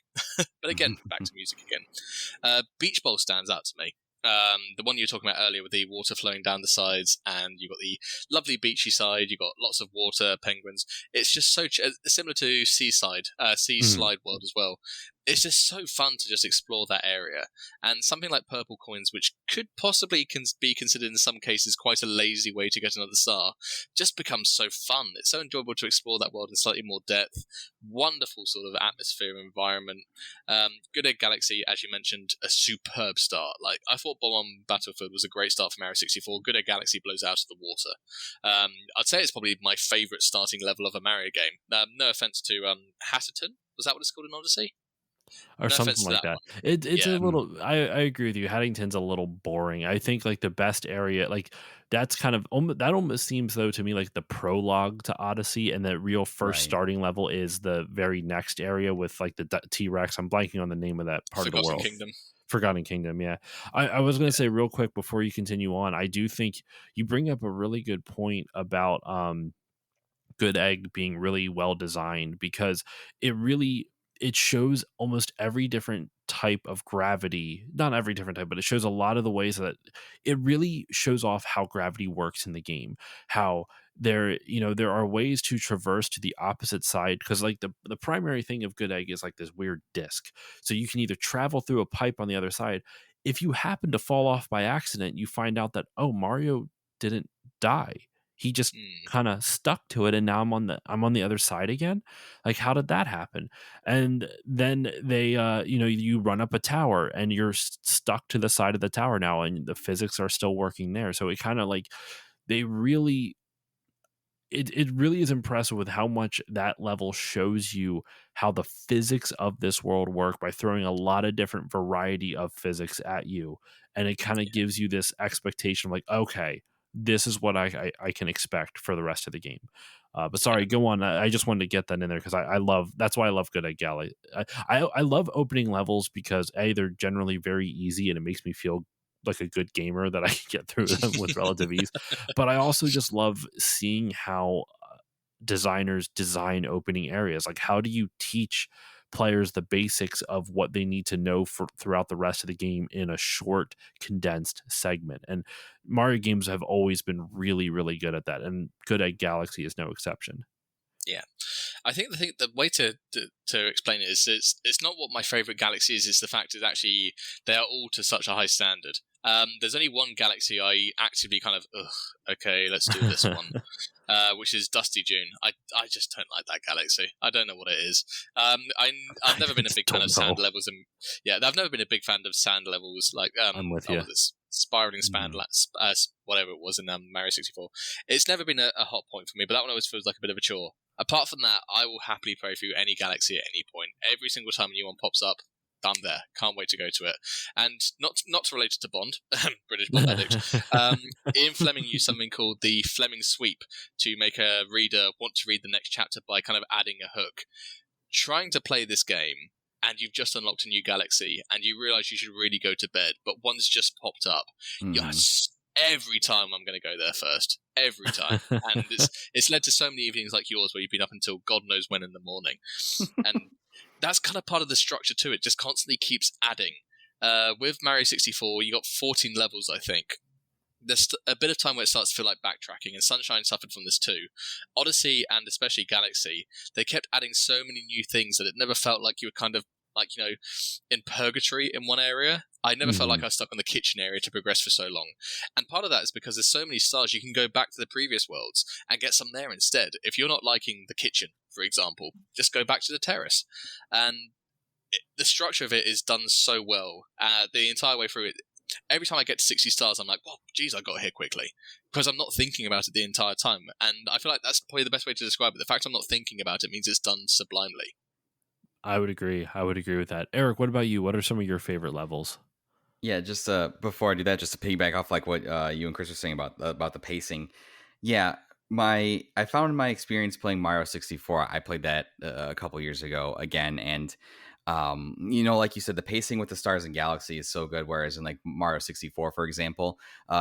But again, back to music again. Beach Bowl stands out to me. The one you were talking about earlier with the water flowing down the sides, and you've got the lovely beachy side, you've got lots of water, penguins. It's just so similar to Seaside, Sea Slide World as well. it's just so fun to just explore that area. And something like purple coins, which could possibly be considered in some cases quite a lazy way to get another star, just becomes so fun. It's so enjoyable to explore that world in slightly more depth. Wonderful sort of atmosphere and environment. Good Egg Galaxy, as you mentioned, a superb start. Like, I thought Bomb on Battlefield was a great start for Mario 64. Good Egg Galaxy blows out of the water. I'd say it's probably my favourite starting level of a Mario game. No offense to Hatterton. Was that what it's called in Odyssey? Or no something like that. It's a little. I agree with you. Haddington's a little boring. I think like the best area, like that's kind of that almost seems though to me like the prologue to Odyssey, and the real first starting level is the very next area with like the T-Rex. I'm blanking on the name of that part of the world. Forgotten Kingdom. Yeah, I was going to say real quick before you continue on. I do think you bring up a really good point about Good Egg being really well designed, because it shows almost every different type of gravity. Not every different type, but it shows a lot of the ways that it really shows off how gravity works in the game. How there are ways to traverse to the opposite side, because like the primary thing of Good Egg is like this weird disc. So you can either travel through a pipe on the other side. If you happen to fall off by accident, you find out that, oh, Mario didn't die. He just kind of stuck to it, and now I'm on the other side again. Like, how did that happen? And then they, you run up a tower, and you're stuck to the side of the tower now, and the physics are still working there. So it kind of like they really. It really is impressive with how much that level shows you how the physics of this world work by throwing a lot of different variety of physics at you, and it kind of gives you this expectation of like, okay, this is what I can expect for the rest of the game. But sorry, go on. I just wanted to get that in there because I love, that's why I love Good Egg Galaxy. I love opening levels because they're generally very easy, and it makes me feel like a good gamer that I can get through them with relative ease. But I also just love seeing how designers design opening areas. Like, how do you teach players the basics of what they need to know throughout the rest of the game in a short, condensed segment? And Mario games have always been really, really good at that, and Good Egg Galaxy is no exception. Yeah, I think the way to explain it is it's not what my favorite galaxy is. It's the fact is actually they are all to such a high standard. There's only one galaxy I actively kind of okay, let's do this one, which is Dusty Dune. I just don't like that galaxy. I don't know what it is. I've never been a big fan of sand levels, and I've never been a big fan of sand levels. Like I'm with you. Spiraling span, whatever it was in Mario 64. It's never been a hot point for me, but that one always feels like a bit of a chore. Apart from that, I will happily play through any galaxy at any point. Every single time a new one pops up, I'm there. Can't wait to go to it. And not to relate it to Bond, British Bond addict. Ian Fleming used something called the Fleming sweep to make a reader want to read the next chapter by kind of adding a hook. Trying to play this game, and you've just unlocked a new galaxy, and you realise you should really go to bed, but one's just popped up. Every time I'm going to go there first. Every time. And it's led to so many evenings like yours where you've been up until God knows when in the morning. And that's kind of part of the structure too. It just constantly keeps adding. With Mario 64, you got 14 levels, I think. There's a bit of time where it starts to feel like backtracking, and Sunshine suffered from this too. Odyssey and especially Galaxy, they kept adding so many new things that it never felt like you were kind of like, in purgatory in one area. I never felt like I was stuck on the kitchen area to progress for so long. And part of that is because there's so many stars, you can go back to the previous worlds and get some there instead. If you're not liking the kitchen, for example, just go back to the terrace. And the structure of it is done so well. The entire way through it, every time I get to 60 stars, I'm like, well, geez, I got here quickly. Because I'm not thinking about it the entire time. And I feel like that's probably the best way to describe it. The fact I'm not thinking about it means it's done sublimely. I would agree with that. Eric, what about you? What are some of your favorite levels? Yeah, just before I do that, just to piggyback off like what you and Chris were saying about the pacing. Yeah, I found my experience playing Mario 64. I played that a couple years ago again, and like you said, the pacing with the stars and galaxy is so good. Whereas in like Mario 64, for example,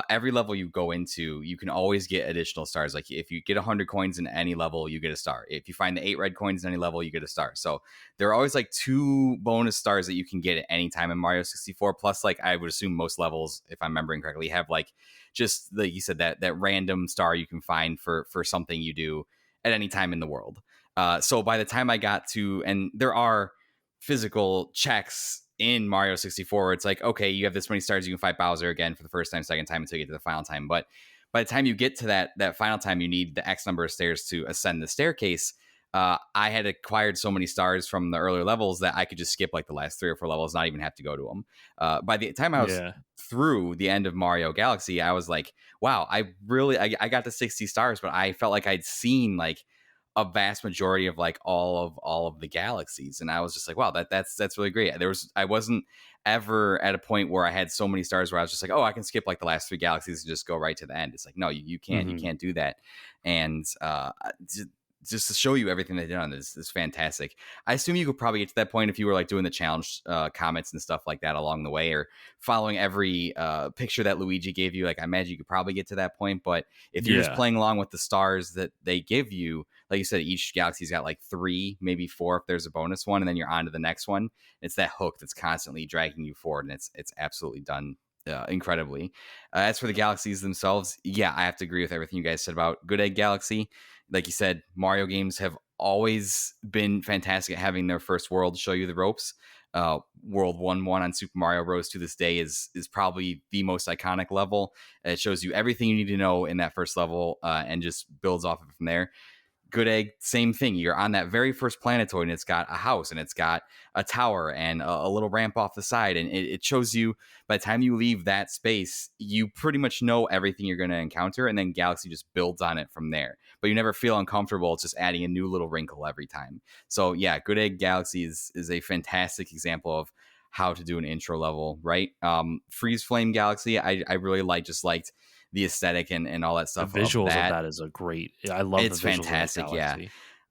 every level you go into, you can always get additional stars. Like if you get 100 coins in any level, you get a star. If you find the 8 red coins in any level, you get a star. So there are always like 2 bonus stars that you can get at any time in Mario 64. Plus, like I would assume most levels, if I'm remembering correctly, have like just like you said, that random star you can find for something you do at any time in the world. So by the time I got to, and there are physical checks in Mario 64. It's like, okay, you have this many stars, you can fight Bowser again for the first time, second time until you get to the final time. But by the time you get to that final time, you need the X number of stairs to ascend the staircase. I had acquired so many stars from the earlier levels that I could just skip like the last 3 or 4 levels, not even have to go to them. By the time I was through the end of Mario Galaxy, I was like, wow, I got to 60 stars, but I felt like I'd seen like a vast majority of like all of the galaxies, and I was just like, wow, that's really great. I wasn't ever at a point where I had so many stars where I was just like, oh, I can skip like the last 3 galaxies and just go right to the end. It's like, no, you can't. You can't do that. And just to show you everything they've done is fantastic. I assume you could probably get to that point if you were like doing the challenge comments and stuff like that along the way, or following every picture that Luigi gave you. Like, I imagine you could probably get to that point. But if you're just playing along with the stars that they give you, like you said, each galaxy's got like 3, maybe 4 if there's a bonus one, and then you're on to the next one. It's that hook that's constantly dragging you forward, and it's absolutely done incredibly. As for the galaxies themselves, yeah, I have to agree with everything you guys said about Good Egg Galaxy. Like you said, Mario games have always been fantastic at having their first world show you the ropes. World 1-1 on Super Mario Bros. To this day is probably the most iconic level. It shows you everything you need to know in that first level and just builds off of it from there. Good Egg, same thing. You're on that very first planetoid, and it's got a house, and it's got a tower, and a little ramp off the side. And it shows you, by the time you leave that space, you pretty much know everything you're going to encounter, and then Galaxy just builds on it from there. But you never feel uncomfortable. It's just adding a new little wrinkle every time. So yeah, Good Egg Galaxy is a fantastic example of how to do an intro level, right? Freeze Flame Galaxy, I really liked the aesthetic and all that stuff. The visuals of that is a great. I love it's the visuals fantastic. Of that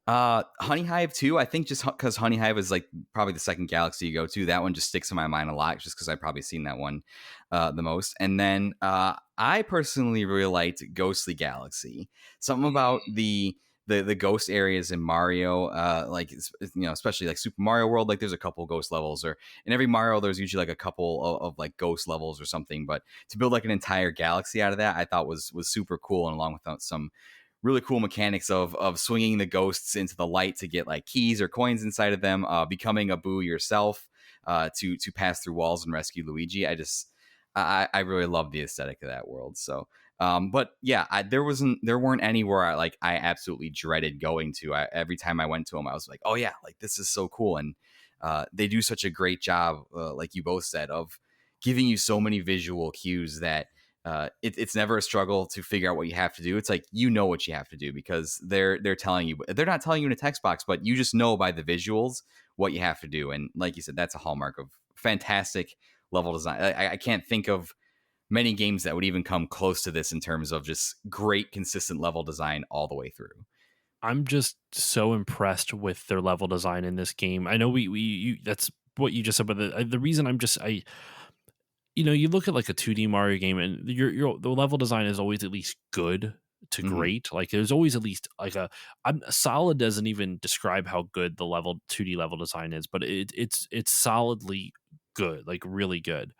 yeah. Honey Hive too. I think just because Honey Hive is like probably the second galaxy you go to, that one just sticks in my mind a lot, just because I've probably seen that one the most. And then I personally really liked Ghostly Galaxy. Something about the ghost areas in Mario, like, you know, especially like Super Mario World, like there's a couple ghost levels, or in every Mario there's usually like a couple of like ghost levels or something. But to build like an entire galaxy out of that, I thought was super cool, and along with some really cool mechanics of swinging the ghosts into the light to get like keys or coins inside of them, becoming a Boo yourself to pass through walls and rescue Luigi. I really love the aesthetic of that world. So but yeah, there weren't any where I absolutely dreaded going to. Every time I went to them, I was like, oh yeah, like this is so cool. And they do such a great job, like you both said, of giving you so many visual cues that it's never a struggle to figure out what you have to do. It's like, you know what you have to do because they're telling you. They're not telling you in a text box, but you just know by the visuals what you have to do. And like you said, that's a hallmark of fantastic level design. I can't think of many games that would even come close to this in terms of just great, consistent level design all the way through. I'm just so impressed with their level design in this game. I know that's what you just said, but the reason you look at like a 2D Mario game, and the level design is always at least good to great. Like there's always at least like solid doesn't even describe how good the 2D level design is, but it's solidly good, like really good.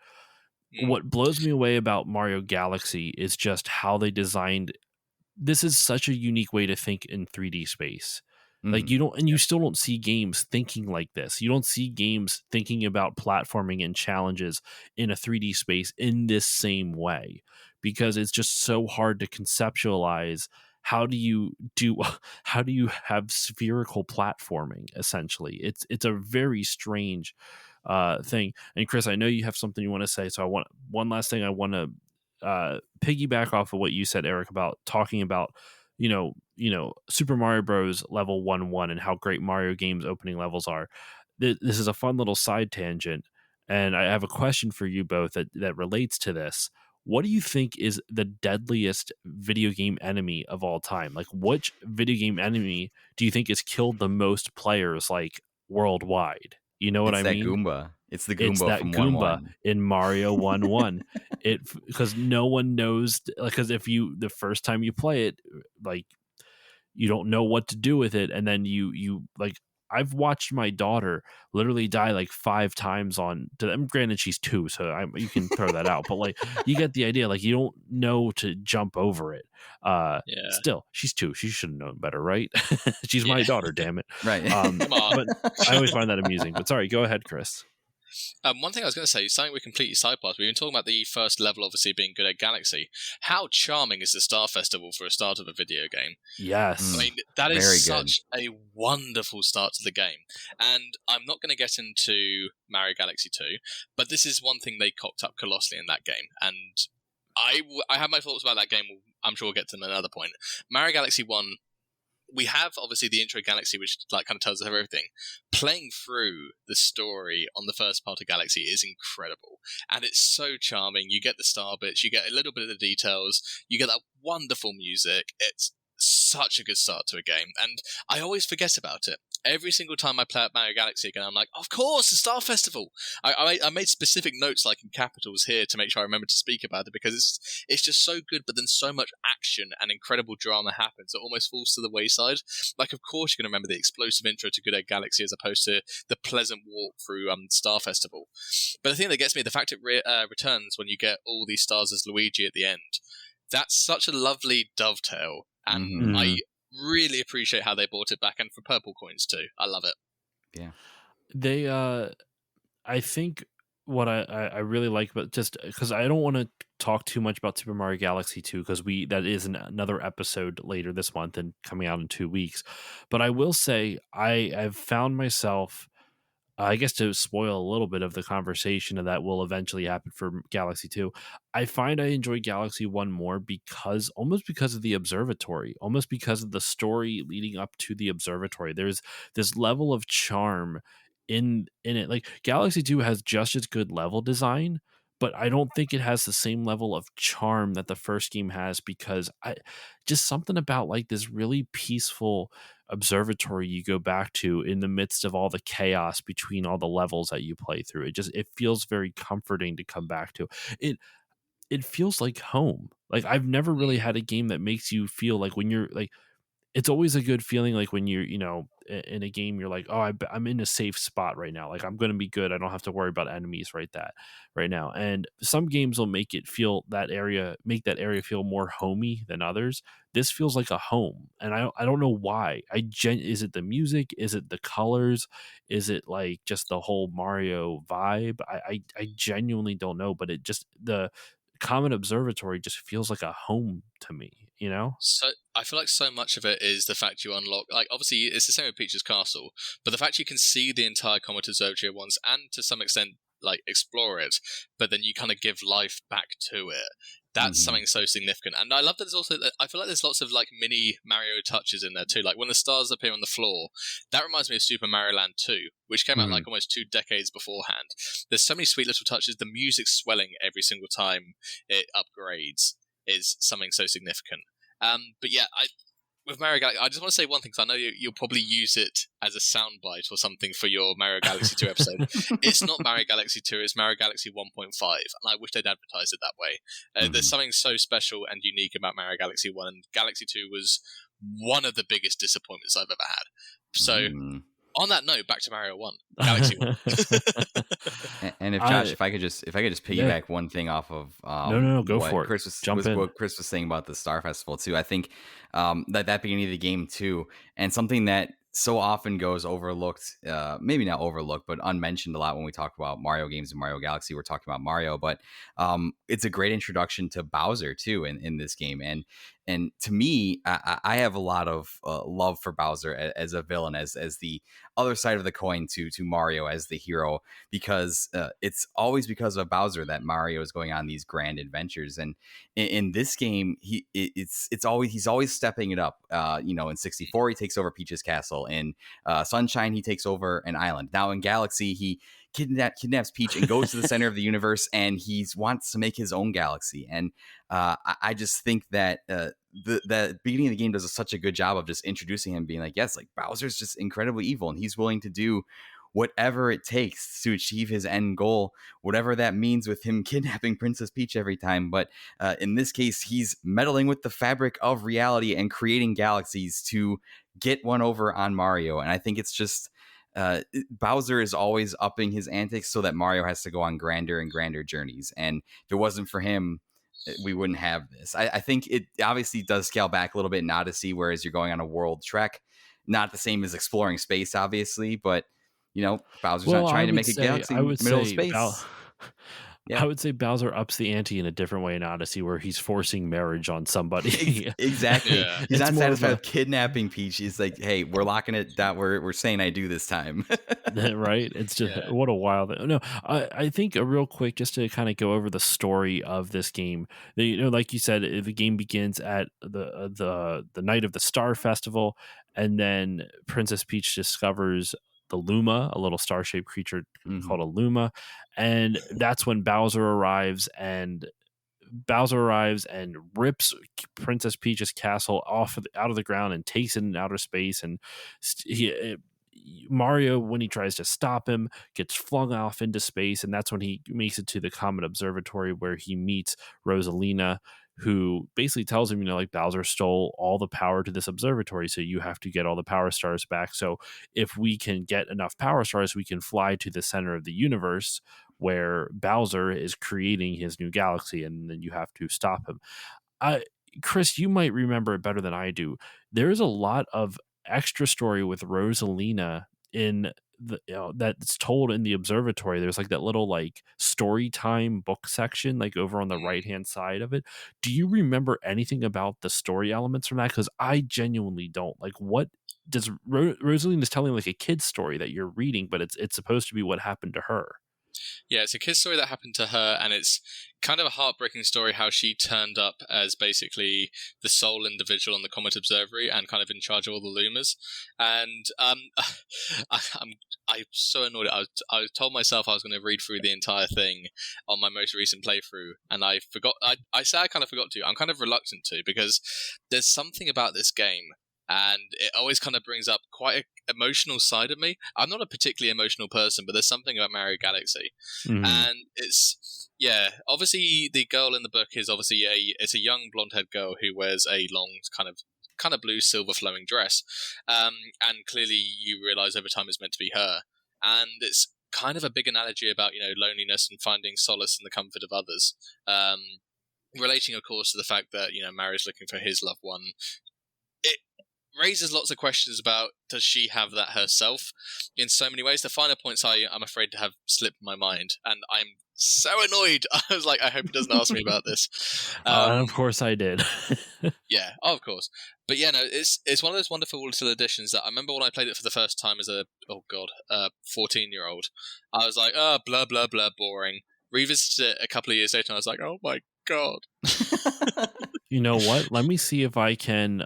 What blows me away about Mario Galaxy is just how they designed. This is such a unique way to think in 3D space. Like you still don't see games thinking like this. You don't see games thinking about platforming and challenges in a 3D space in this same way, because it's just so hard to conceptualize. How do you have spherical platforming? Essentially, it's a very strange thing. And Chris, I know you have something you want to say, so I want one last thing. I want to piggyback off of what you said, Eric, about talking about Super Mario Bros. Level 1-1 and how great Mario games opening levels are. This is a fun little side tangent, and I have a question for you both that relates to this. What do you think is the deadliest video game enemy of all time? Like, which video game enemy do you think has killed the most players, like, worldwide? You know what I mean? Goomba. It's the Goomba from Goomba 1-1. In Mario 1-1. Because no one knows, because if the first time you play it, like, you don't know what to do with it, and then you like, I've watched my daughter literally die like 5 times on. Granted, she's 2, so you can throw that out. But like, you get the idea. Like, you don't know to jump over it. Still, she's 2. She should have known better, right? She's my daughter, damn it. Right. Come on. But I always find that amusing. But sorry, go ahead, Chris. One thing I was going to say, something we completely sidepassed. We've been talking about the first level, obviously being Good Egg Galaxy. How charming is the Star Festival for a start of a video game? Yes, I mean that is such a wonderful start to the game. And I'm not going to get into Mario Galaxy 2, but this is one thing they cocked up colossally in that game. And I have my thoughts about that game. I'm sure we'll get to them at another point. Mario Galaxy 1. We have obviously the intro Galaxy, which like kind of tells us everything. Playing through the story on the first part of Galaxy is incredible, and it's so charming. You get the star bits, you get a little bit of the details, you get that wonderful music. It's such a good start to a game, and I always forget about it. Every single time I play at Mario Galaxy again, I'm like, of course, the Star Festival! I made specific notes, like in capitals here, to make sure I remember to speak about it, because it's just so good, but then so much action and incredible drama happens, it almost falls to the wayside. Like, of course you're going to remember the explosive intro to Good Egg Galaxy as opposed to the pleasant walk through Star Festival. But the thing that gets me, the fact it returns when you get all these stars as Luigi at the end, that's such a lovely dovetail, and I really appreciate how they brought it back, and for purple coins too. I love it. Yeah. They I think what I really like, but just because I don't want to talk too much about Super Mario Galaxy 2, because that is another episode later this month and coming out in 2 weeks. But I will say I've found myself, I guess, to spoil a little bit of the conversation that will eventually happen for Galaxy 2, I find I enjoy Galaxy 1 more almost because of the observatory, almost because of the story leading up to the observatory. There's this level of charm in it. Like, Galaxy 2 has just as good level design, but I don't think it has the same level of charm that the first game has, because just something about like this really peaceful observatory you go back to in the midst of all the chaos between all the levels that you play through. It feels very comforting to come back to. It feels like home. Like, I've never really had a game that makes you feel like, when you're like, it's always a good feeling, like when you're, in a game, you're like, oh, I'm in a safe spot right now. Like, I'm going to be good. I don't have to worry about enemies right now. And some games will make that area feel more homey than others. This feels like a home. And I don't know why. Is it the music? Is it the colors? Is it like just the whole Mario vibe? I genuinely don't know, but the Comet Observatory just feels like a home to me, So I feel like so much of it is the fact you unlock, like, obviously it's the same with Peach's Castle, but the fact you can see the entire Comet Observatory at once, and to some extent like explore it, but then you kind of give life back to it. That's something so significant. And I love that there's also, I feel like there's lots of like mini Mario touches in there too. Like when the stars appear on the floor, that reminds me of Super Mario Land 2, which came out like almost 2 decades beforehand. There's so many sweet little touches. The music swelling every single time it upgrades is something so significant. But yeah, with Mario Galaxy, I just want to say one thing, because I know you'll probably use it as a soundbite or something for your Mario Galaxy 2 episode. It's not Mario Galaxy 2, it's Mario Galaxy 1.5, and I wish they'd advertised it that way. There's something so special and unique about Mario Galaxy 1, and Galaxy 2 was one of the biggest disappointments I've ever had. So, on that note, back to Mario 1, Galaxy 1. And if Josh, if I could just piggyback one thing off of no, go for it. What Chris was saying about the Star Festival too. I think that beginning of the game too, and something that so often goes overlooked, maybe not overlooked, but unmentioned a lot when we talk about Mario games and Mario Galaxy. We're talking about Mario, but it's a great introduction to Bowser too in this game. And to me, I have a lot of love for Bowser as a villain, as the other side of the coin to Mario as the hero, because it's always because of Bowser that Mario is going on these grand adventures. And in this game, he's always stepping it up. In 64, he takes over Peach's castle. In Sunshine, he takes over an island. Now in Galaxy, he kidnaps Peach and goes to the center of the universe, and he wants to make his own galaxy. And I just think that the beginning of the game does such a good job of just introducing him, being like, yes, like Bowser's just incredibly evil, and he's willing to do whatever it takes to achieve his end goal, whatever that means, with him kidnapping Princess Peach every time. But in this case, he's meddling with the fabric of reality and creating galaxies to get one over on Mario. And I think it's just Bowser is always upping his antics so that Mario has to go on grander and grander journeys. And if it wasn't for him, we wouldn't have this. I think it obviously does scale back a little bit in Odyssey, whereas you're going on a world trek. Not the same as exploring space, obviously, but Bowser's not trying to make a galaxy in the middle of space. I would say Bowser ups the ante in a different way in Odyssey, where he's forcing marriage on somebody. Exactly. Yeah. He's not satisfied with kidnapping Peach. He's like, hey, we're locking it down. We're saying I do this time. Right? It's just what a wild. No, I think a real quick, just to kind of go over the story of this game. Like you said, the game begins at the night of the Star Festival, and then Princess Peach discovers the Luma, a little star-shaped creature called a Luma, and that's when Bowser arrives and rips Princess Peach's castle out of the ground and takes it in outer space. And Mario, when he tries to stop him, gets flung off into space, and that's when he makes it to the Comet Observatory, where he meets Rosalina, who basically tells him, Bowser stole all the power to this observatory, so you have to get all the power stars back. So if we can get enough power stars, we can fly to the center of the universe where Bowser is creating his new galaxy, and then you have to stop him. Chris, you might remember it better than I do. There's a lot of extra story with Rosalina in that's told in the observatory. There's like that little story time book section over on the right hand side of it. Do you remember anything about the story elements from that? Because I genuinely don't. What does Rosalina's telling a kid's story that you're reading, but it's supposed to be what happened to her? Yeah, it's a kid's story that happened to her, and it's kind of a heartbreaking story how she turned up as basically the sole individual on the Comet Observatory and kind of in charge of all the Lumas. And I'm so annoyed. I told myself I was going to read through the entire thing on my most recent playthrough, and I forgot. I say I kind of forgot to. I'm kind of reluctant to, because there's something about this game, and it always kind of brings up quite an emotional side of me. I'm not a particularly emotional person, but there's something about Mario Galaxy. And it's, obviously the girl in the book is obviously it's a young blonde-haired girl who wears a long kind of blue silver flowing dress. And clearly you realize over time it's meant to be her. And it's kind of a big analogy about, loneliness and finding solace in the comfort of others. Relating, of course, to the fact that, Mario's looking for his loved one. It raises lots of questions about, does she have that herself in so many ways? The finer points I'm afraid to have slipped my mind, and I'm so annoyed. I was like, I hope he doesn't ask me about this. Of course I did. Yeah, of course. But yeah, no, it's one of those wonderful little additions that I remember when I played it for the first time as a 14-year-old. I was like, oh, blah, blah, blah, boring. Revisited it a couple of years later, and I was like, oh my God. You know what? Let me see if I can...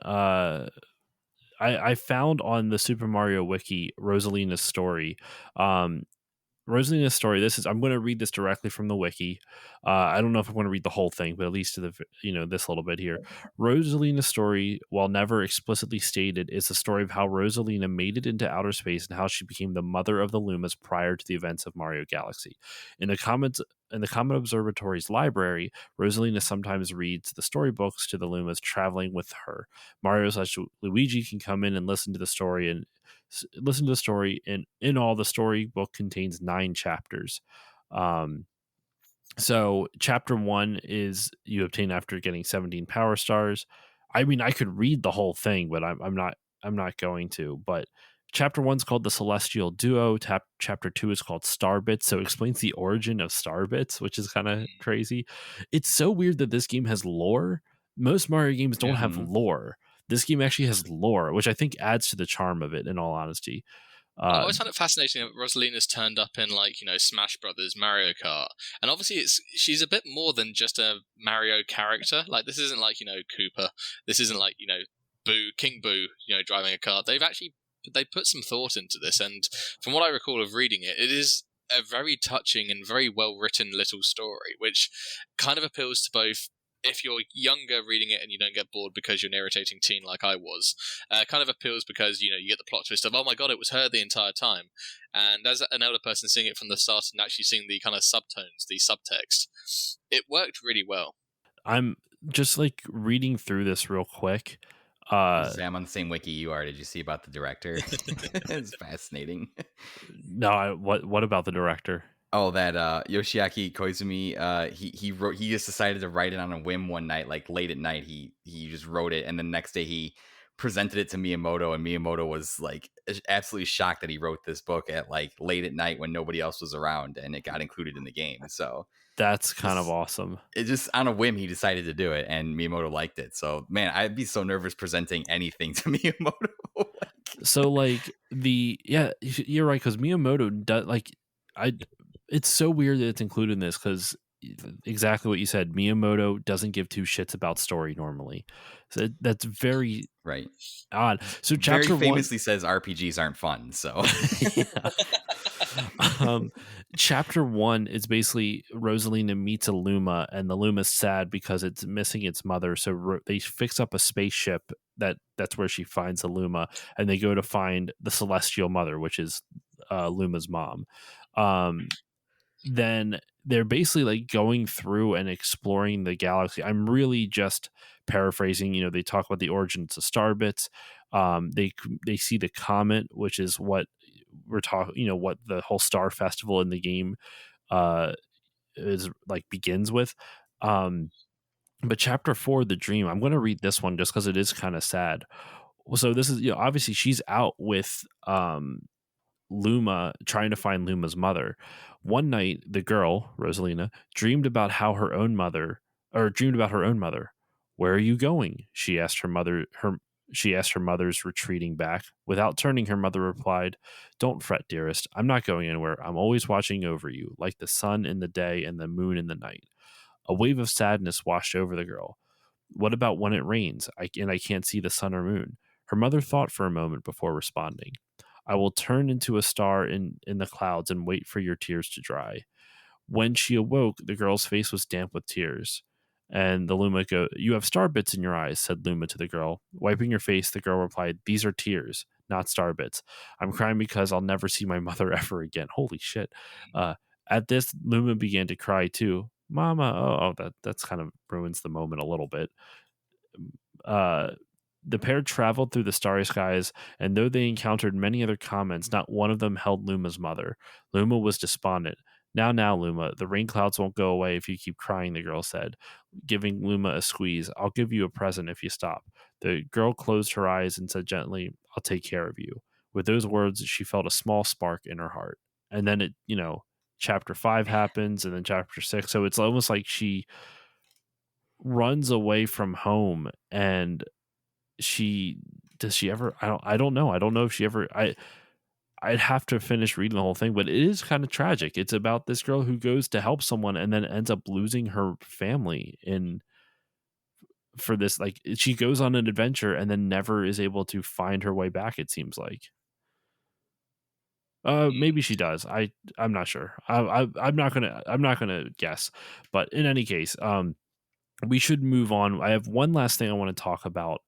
I found on the Super Mario Wiki Rosalina's story. Rosalina's story. I'm going to read this directly from the wiki. I don't know if I'm going to read the whole thing, but at least to this little bit here. Rosalina's story, while never explicitly stated, is the story of how Rosalina made it into outer space and how she became the mother of the Lumas prior to the events of Mario Galaxy. In the Comet Observatory's library, Rosalina sometimes reads the storybooks to the Lumas traveling with her. Mario/Luigi can come in and listen to the story and in all the storybook contains 9 chapters. So chapter 1 is you obtain after getting 17 power stars. I mean, I could read the whole thing, but I'm not going to. But chapter 1 is called the Celestial Duo. Chapter 2 is called Starbits, so it explains the origin of Starbits, which is kind of crazy. It's so weird that this game has lore. Most Mario games don't have lore. This game actually has lore, which I think adds to the charm of it, in all honesty. I always found it fascinating that Rosalina's turned up in, Smash Brothers, Mario Kart. And obviously she's a bit more than just a Mario character. This isn't Koopa. This isn't Boo, King Boo, driving a car. They put some thought into this. And from what I recall of reading it, it is a very touching and very well-written little story, which kind of appeals to both... If you're younger reading it and you don't get bored because you're an irritating teen like I was, kind of appeals because, you get the plot twist of, oh my God, it was her the entire time. And as an elder person seeing it from the start and actually seeing the kind of subtones, the subtext, it worked really well. I'm just reading through this real quick. I'm on the same wiki you are. Did you see about the director? It's fascinating. No, what about the director? Oh, that Yoshiaki Koizumi, he just decided to write it on a whim one night, like late at night. He just wrote it, and the next day he presented it to Miyamoto, and Miyamoto was like absolutely shocked that he wrote this book at like late at night when nobody else was around, and it got included in the game. So that's kind of awesome. It just on a whim he decided to do it, and Miyamoto liked it. So man, I'd be so nervous presenting anything to Miyamoto. So like you're right, because Miyamoto does it's so weird that it's included in this, because exactly what you said, Miyamoto doesn't give two shits about story normally. So that's very right odd. So chapter very famously says RPGs aren't fun. So chapter 1 is basically Rosalina meets a Luma, and the Luma's sad because it's missing its mother. So they fix up a spaceship that's where she finds the Luma, and they go to find the Celestial Mother, which is Luma's mom. Then they're basically like going through and exploring the galaxy. I'm really just paraphrasing. They talk about the origins of Starbits. They see the comet, which is what we're talking. What the whole Star Festival in the game is like begins with. But chapter 4, the dream. I'm going to read this one just because it is kind of sad. So this is obviously she's out with Luma, trying to find Luma's mother. One night, the girl, Rosalina, dreamed about her own mother. Where are you going? She asked her mother. She asked her mother's retreating back. Without turning, her mother replied, "Don't fret, dearest. I'm not going anywhere. I'm always watching over you, like the sun in the day and the moon in the night." A wave of sadness washed over the girl. What about when it rains and I can't see the sun or moon? Her mother thought for a moment before responding. I will turn into a star in the clouds and wait for your tears to dry. When she awoke, the girl's face was damp with tears. And the Luma "You have star bits in your eyes," said Luma to the girl. Wiping her face, the girl replied, "These are tears, not star bits. I'm crying because I'll never see my mother ever again." Holy shit. At this, Luma began to cry too. Mama, that's kind of ruins the moment a little bit. The pair traveled through the starry skies, and though they encountered many other comments, not one of them held Luma's mother. Luma was despondent. Now, Luma, the rain clouds won't go away if you keep crying," the girl said, giving Luma a squeeze. "I'll give you a present if you stop." The girl closed her eyes and said gently, "I'll take care of you." With those words, she felt a small spark in her heart. And then chapter 5 happens, and then chapter 6. So it's almost like she runs away from home, and does she ever, I don't know if she ever, I'd have to finish reading the whole thing, but it is kind of tragic. It's about this girl who goes to help someone and then ends up losing her family for this. Like, she goes on an adventure and then never is able to find her way back, it seems like. Maybe she does. I'm not sure. I'm not gonna guess. But in any case, we should move on. I have one last thing I want to talk about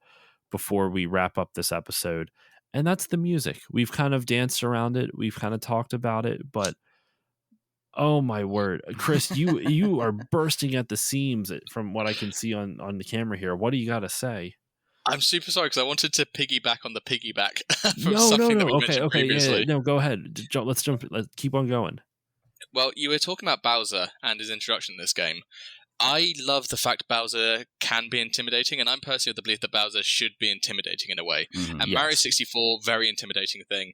before we wrap up this episode, and that's the music. We've kind of danced around it. We've kind of talked about it, but oh my word, Chris, you are bursting at the seams from what I can see on the camera here. What do you got to say? I'm super sorry because I wanted to piggyback on the piggyback from no, something that we okay, mentioned previously. Yeah, no, go ahead. Let's keep on going. Well, you were talking about Bowser and his introduction in this game. I love the fact Bowser can be intimidating, and I'm personally of the belief that Bowser should be intimidating in a way. Mm-hmm. And yes. Mario 64, very intimidating thing.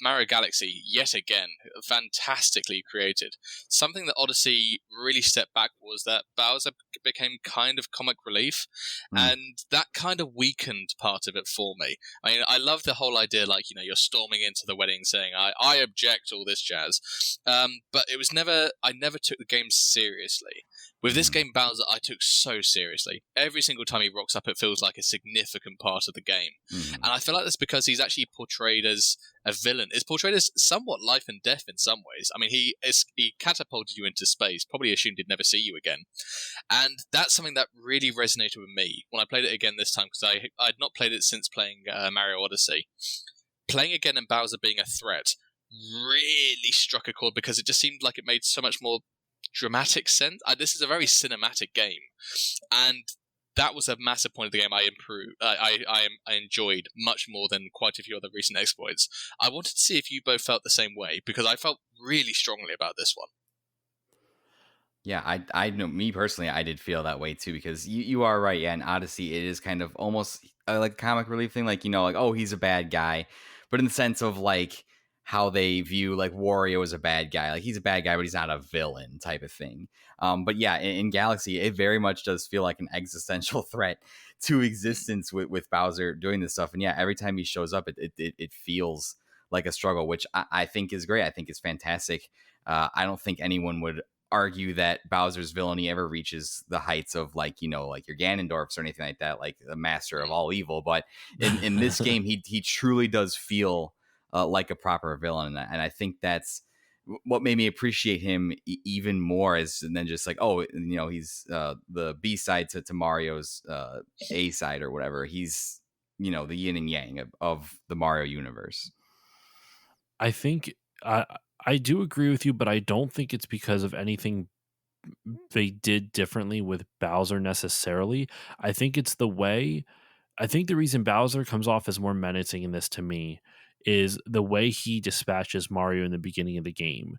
Mario Galaxy, yet again, fantastically created. Something that Odyssey really stepped back was that Bowser became kind of comic relief, and that kind of weakened part of it for me. I mean, I love the whole idea, like, you're storming into the wedding saying, I object, all this jazz. But it was I never took the game seriously. With this game, Bowser, I took so seriously. Every single time he rocks up, it feels like a significant part of the game. And I feel like that's because he's actually portrayed as a villain. Is portrayed as somewhat life and death in some ways. I mean, he catapulted you into space, probably assumed he'd never see you again. And that's something that really resonated with me when I played it again this time, because I'd not played it since playing Mario Odyssey. Playing again and Bowser being a threat really struck a chord, because it just seemed like it made so much more dramatic sense. This is a very cinematic game, and that was a massive point of the game I enjoyed much more than quite a few other recent exploits. I wanted to see if you both felt the same way, because I felt really strongly about this one. Yeah, I know, me personally, I did feel that way too, because you are right. Yeah, in Odyssey, it is kind of almost like a comic relief thing, like, like, oh, he's a bad guy, but in the sense of like how they view like Wario as a bad guy, like he's a bad guy, but he's not a villain type of thing. But yeah, in Galaxy, it very much does feel like an existential threat to existence with Bowser doing this stuff, and yeah, every time he shows up, it feels like a struggle, which I think is great. I think is fantastic. I don't think anyone would argue that Bowser's villainy ever reaches the heights of like like your Ganondorfs or anything like that, like the master of all evil. But in this game, he truly does feel like a proper villain, and I think that's what made me appreciate him even more, is than just like, oh, he's the B side to Mario's A side or whatever. He's the yin and yang of the Mario universe. I think I do agree with you, but I don't think it's because of anything they did differently with Bowser necessarily. I think it's the way. I think the reason Bowser comes off as more menacing in this to me is the way he dispatches Mario in the beginning of the game.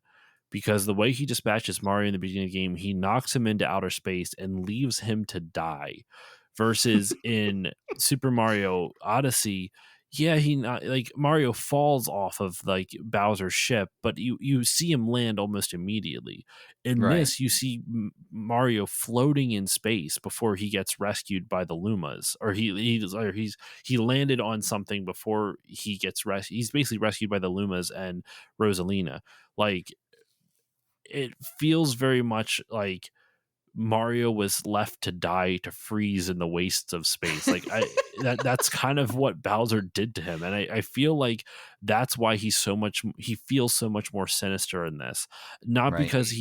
Because the way he dispatches Mario in the beginning of the game, he knocks him into outer space and leaves him to die. Versus in Super Mario Odyssey, yeah, Mario falls off of like Bowser's ship, but you see him land almost immediately. In this, you see Mario floating in space before he gets rescued by the Lumas, or he landed on something before he gets rescued. He's basically rescued by the Lumas and Rosalina. Like, it feels very much like Mario was left to die, to freeze in the wastes of space. Like that's kind of what Bowser did to him, and I feel like that's why he feels so much more sinister in this. Not because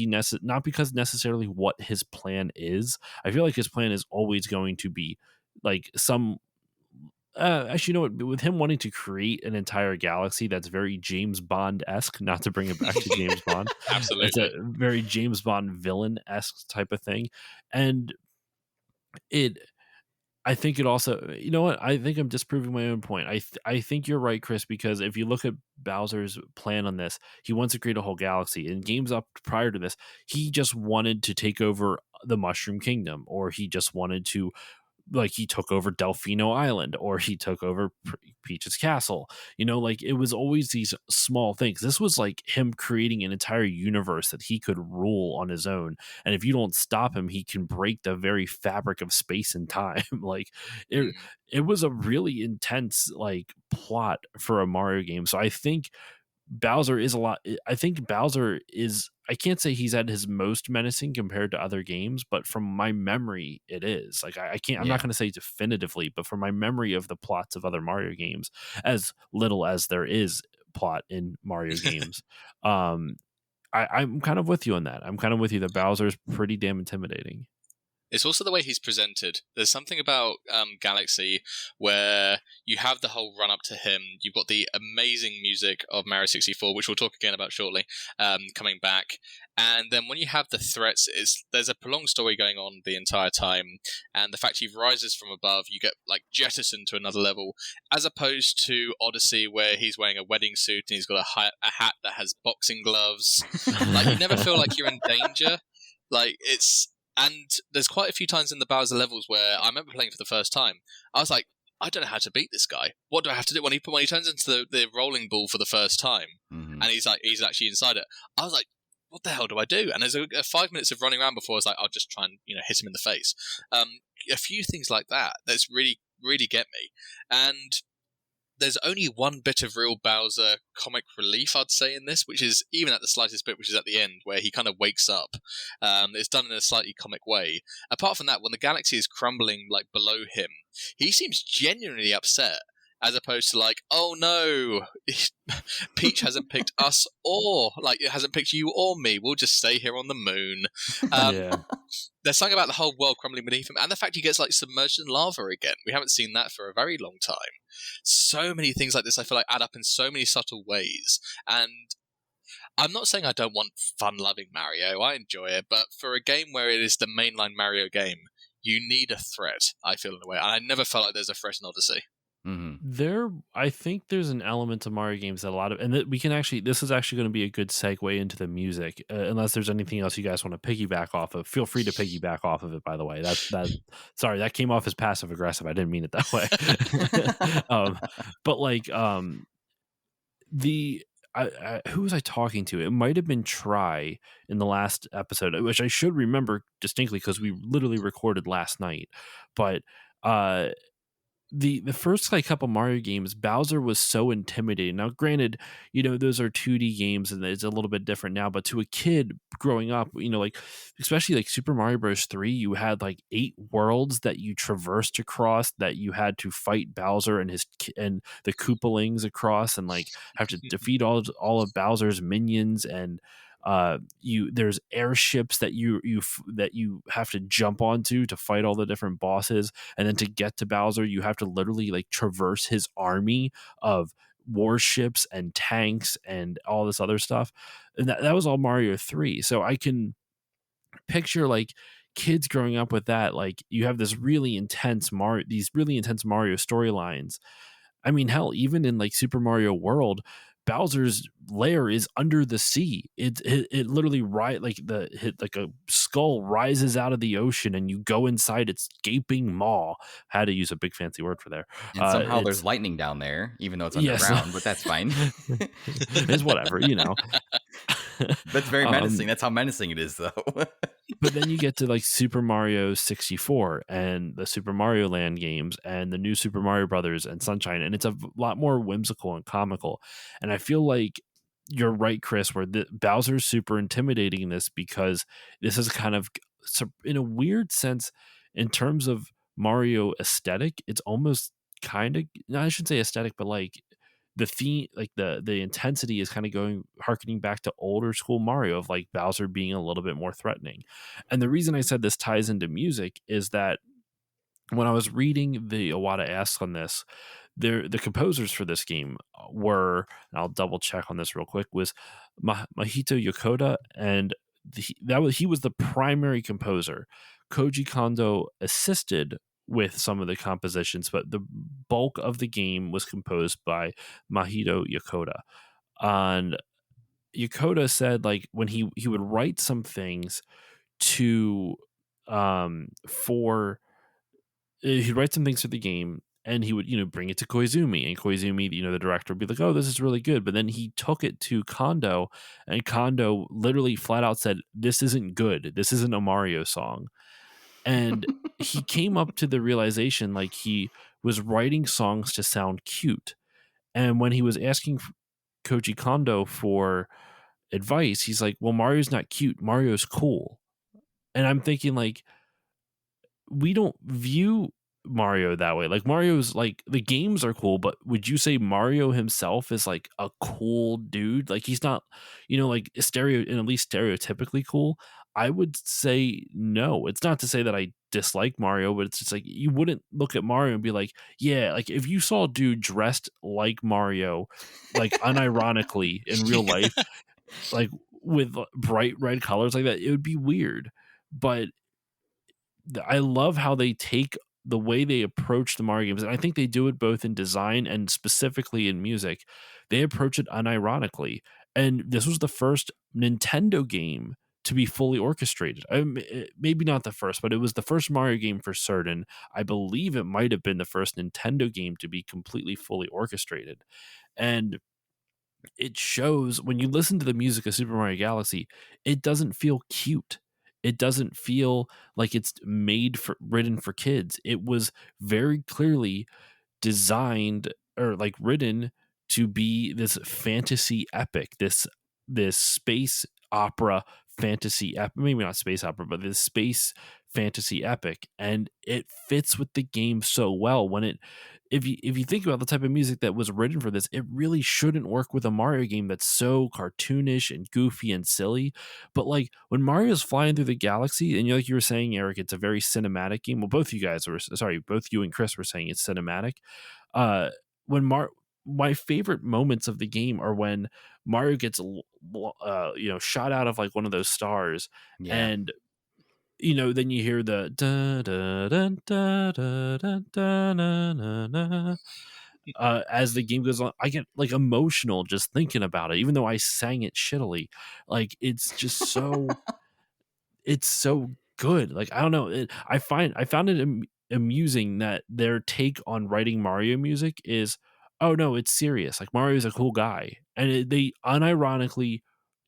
not because necessarily what his plan is. I feel like his plan is always going to be like some. Actually, you know what? With him wanting to create an entire galaxy that's very James Bond-esque, not to bring it back to James Bond. Absolutely. It's a very James Bond villain-esque type of thing. And I think it also, you know what? I think I'm disproving my own point. I think you're right, Chris, because if you look at Bowser's plan on this, he wants to create a whole galaxy. In games up prior to this, he just wanted to take over the Mushroom Kingdom, or he just wanted to, like, he took over Delfino Island, or he took over Peach's Castle. Like, it was always these small things. This was like him creating an entire universe that he could rule on his own. And if you don't stop him, he can break the very fabric of space and time. Like, it was a really intense, like, plot for a Mario game. So I think Bowser is I can't say he's at his most menacing compared to other games, but from my memory, it is. Like, I'm not going to say definitively, but from my memory of the plots of other Mario games, as little as there is plot in Mario games, I'm kind of with you on that. I'm kind of with you that Bowser's pretty damn intimidating. It's also the way he's presented. There's something about Galaxy where you have the whole run up to him. You've got the amazing music of Mario 64, which we'll talk again about shortly, coming back. And then when you have the threats, there's a prolonged story going on the entire time. And the fact he rises from above, you get like jettisoned to another level, as opposed to Odyssey, where he's wearing a wedding suit and he's got a hat that has boxing gloves. Like, you never feel like you're in danger. Like, and there's quite a few times in the Bowser levels where I remember playing for the first time. I was like, I don't know how to beat this guy. What do I have to do? When he turns into the rolling ball for the first time, and he's actually inside it, I was like, what the hell do I do? And there's a 5 minutes of running around before I was like, I'll just try and hit him in the face. A few things like that's really, really get me. And there's only one bit of real Bowser comic relief, I'd say, in this, which is even at the slightest bit, which is at the end, where he kind of wakes up. It's done in a slightly comic way. Apart from that, when the galaxy is crumbling like below him, he seems genuinely upset, as opposed to like, oh no, Peach hasn't picked us, or like it hasn't picked you or me. We'll just stay here on the moon. There's something about the whole world crumbling beneath him, and the fact he gets like submerged in lava again. We haven't seen that for a very long time. So many things like this, I feel like, add up in so many subtle ways. And I'm not saying I don't want fun-loving Mario. I enjoy it, but for a game where it is the mainline Mario game, you need a threat, I feel, in a way. And I never felt like there's a threat in Odyssey. I think there's an element to Mario games that a lot of, and we can actually, this is actually going to be a good segue into the music, unless there's anything else you guys want to piggyback off of. Feel free to piggyback off of it, by the way. Sorry, that came off as passive aggressive. I didn't mean it that way. But like, who was I talking to? It might have been Try in the last episode, which I should remember distinctly because we literally recorded last night. But the first like couple Mario games, Bowser was so intimidating. Now, granted, those are 2D games and it's a little bit different now, but to a kid growing up, like especially like Super Mario Bros. 3, you had like 8 worlds that you traversed across that you had to fight Bowser and the Koopalings across, and like have to defeat all of Bowser's minions, and there's airships that you have to jump onto to fight all the different bosses, and then to get to Bowser you have to literally like traverse his army of warships and tanks and all this other stuff. And that was all Mario 3. So I can picture like kids growing up with that. Like you have these really intense Mario storylines. I mean, hell, even in like Super Mario World, Bowser's lair is under the sea. It literally like a skull rises out of the ocean, and you go inside its gaping maw. Had to use a big fancy word for there. And somehow there's lightning down there, even though it's underground. Yes. But that's fine. It's whatever, That's very menacing. That's how menacing it is, though. But then you get to like Super Mario 64 and the Super Mario Land games and the new Super Mario Brothers and Sunshine, and it's a lot more whimsical and comical. And I feel like you're right, Chris, where Bowser's super intimidating in this, because this is kind of, in a weird sense, in terms of Mario aesthetic, it's almost kind of, I shouldn't say aesthetic, but like the theme, like the intensity is kind of harkening back to older school Mario, of like Bowser being a little bit more threatening. And the reason I said this ties into music is that when I was reading the Iwata Asks on this, the composers for this game were, and I'll double check on this real quick, was Mahito Yokota, and he was the primary composer. Koji Kondo assisted with some of the compositions, but the bulk of the game was composed by Mahito Yokota. And Yokota said, like, when he would write some things to he'd write some things for the game, and he would bring it to Koizumi, and Koizumi, the director, would be like, oh, this is really good. But then he took it to Kondo, and Kondo literally flat out said, this isn't good, this isn't a Mario song. And he came up to the realization, like, he was writing songs to sound cute. And when he was asking Koji Kondo for advice, he's like, well, Mario's not cute, Mario's cool. And I'm thinking, like, we don't view Mario that way. Like, Mario's, like, the games are cool, but would you say Mario himself is like a cool dude? Like, he's not, like at least stereotypically cool. I would say no. It's not to say that I dislike Mario, but it's just like, you wouldn't look at Mario and be like, yeah, like if you saw a dude dressed like Mario, like unironically in real life, like with bright red colors like that, it would be weird. But I love how they take the way they approach the Mario games, and I think they do it both in design and specifically in music. They approach it unironically, and this was the first Nintendo game to be fully orchestrated. Maybe not the first, but it was the first Mario game for certain. I believe it might have been the first Nintendo game to be completely fully orchestrated. And it shows when you listen to the music of Super Mario Galaxy, it doesn't feel cute. It doesn't feel like it's written for kids. It was very clearly designed, or like written to be this fantasy epic, this space opera fantasy epic, maybe not space opera, but this space fantasy epic. And it fits with the game so well. If you think about the type of music that was written for this, it really shouldn't work with a Mario game that's so cartoonish and goofy and silly. But like when Mario's flying through the galaxy, and like you were saying, Eric, it's a very cinematic game. Well, both you and Chris were saying it's cinematic. My favorite moments of the game are when Mario gets shot out of like one of those stars, and then you hear the da da da da da da da na na. As the game goes on, I get like emotional just thinking about it, even though I sang it shittily. Like it's just it's so good. Like I don't know, I found it amusing that their take on writing Mario music is, oh no, it's serious. Like Mario's a cool guy, and they unironically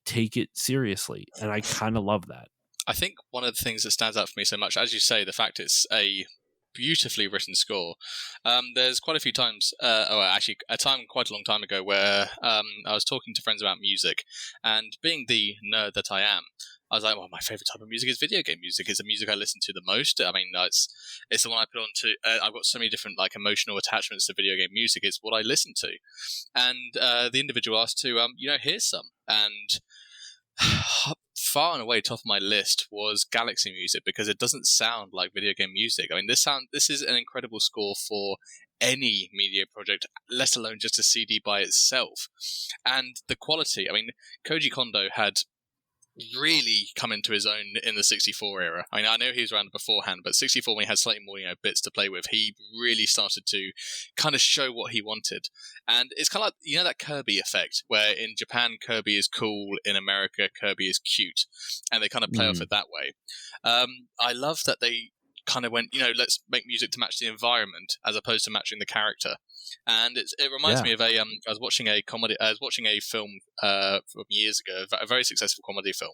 take it seriously, and I kind of love that. I think one of the things that stands out for me so much, as you say, the fact it's a beautifully written score. There's quite a few times, actually a time quite a long time ago, where I was talking to friends about music, and being the nerd that I am, I was like, well, my favorite type of music is video game music. It's the music I listen to the most. I mean, it's the one I put on to. I've got so many different like emotional attachments to video game music. It's what I listen to. And the individual asked to, here's some. And far and away top of my list was Galaxy music, because it doesn't sound like video game music. I mean, this is an incredible score for any media project, let alone just a CD by itself. And the quality, I mean, Koji Kondo had really come into his own in the 64 era. I mean, I know he was around beforehand, but 64, when he had slightly more bits to play with, he really started to kind of show what he wanted. And it's kind of like, that Kirby effect, where in Japan, Kirby is cool, in America, Kirby is cute, and they kind of play off it that way. I love that they kind of went, let's make music to match the environment as opposed to matching the character. And it reminds me of I was watching a comedy. I was watching a film from years ago, a very successful comedy film,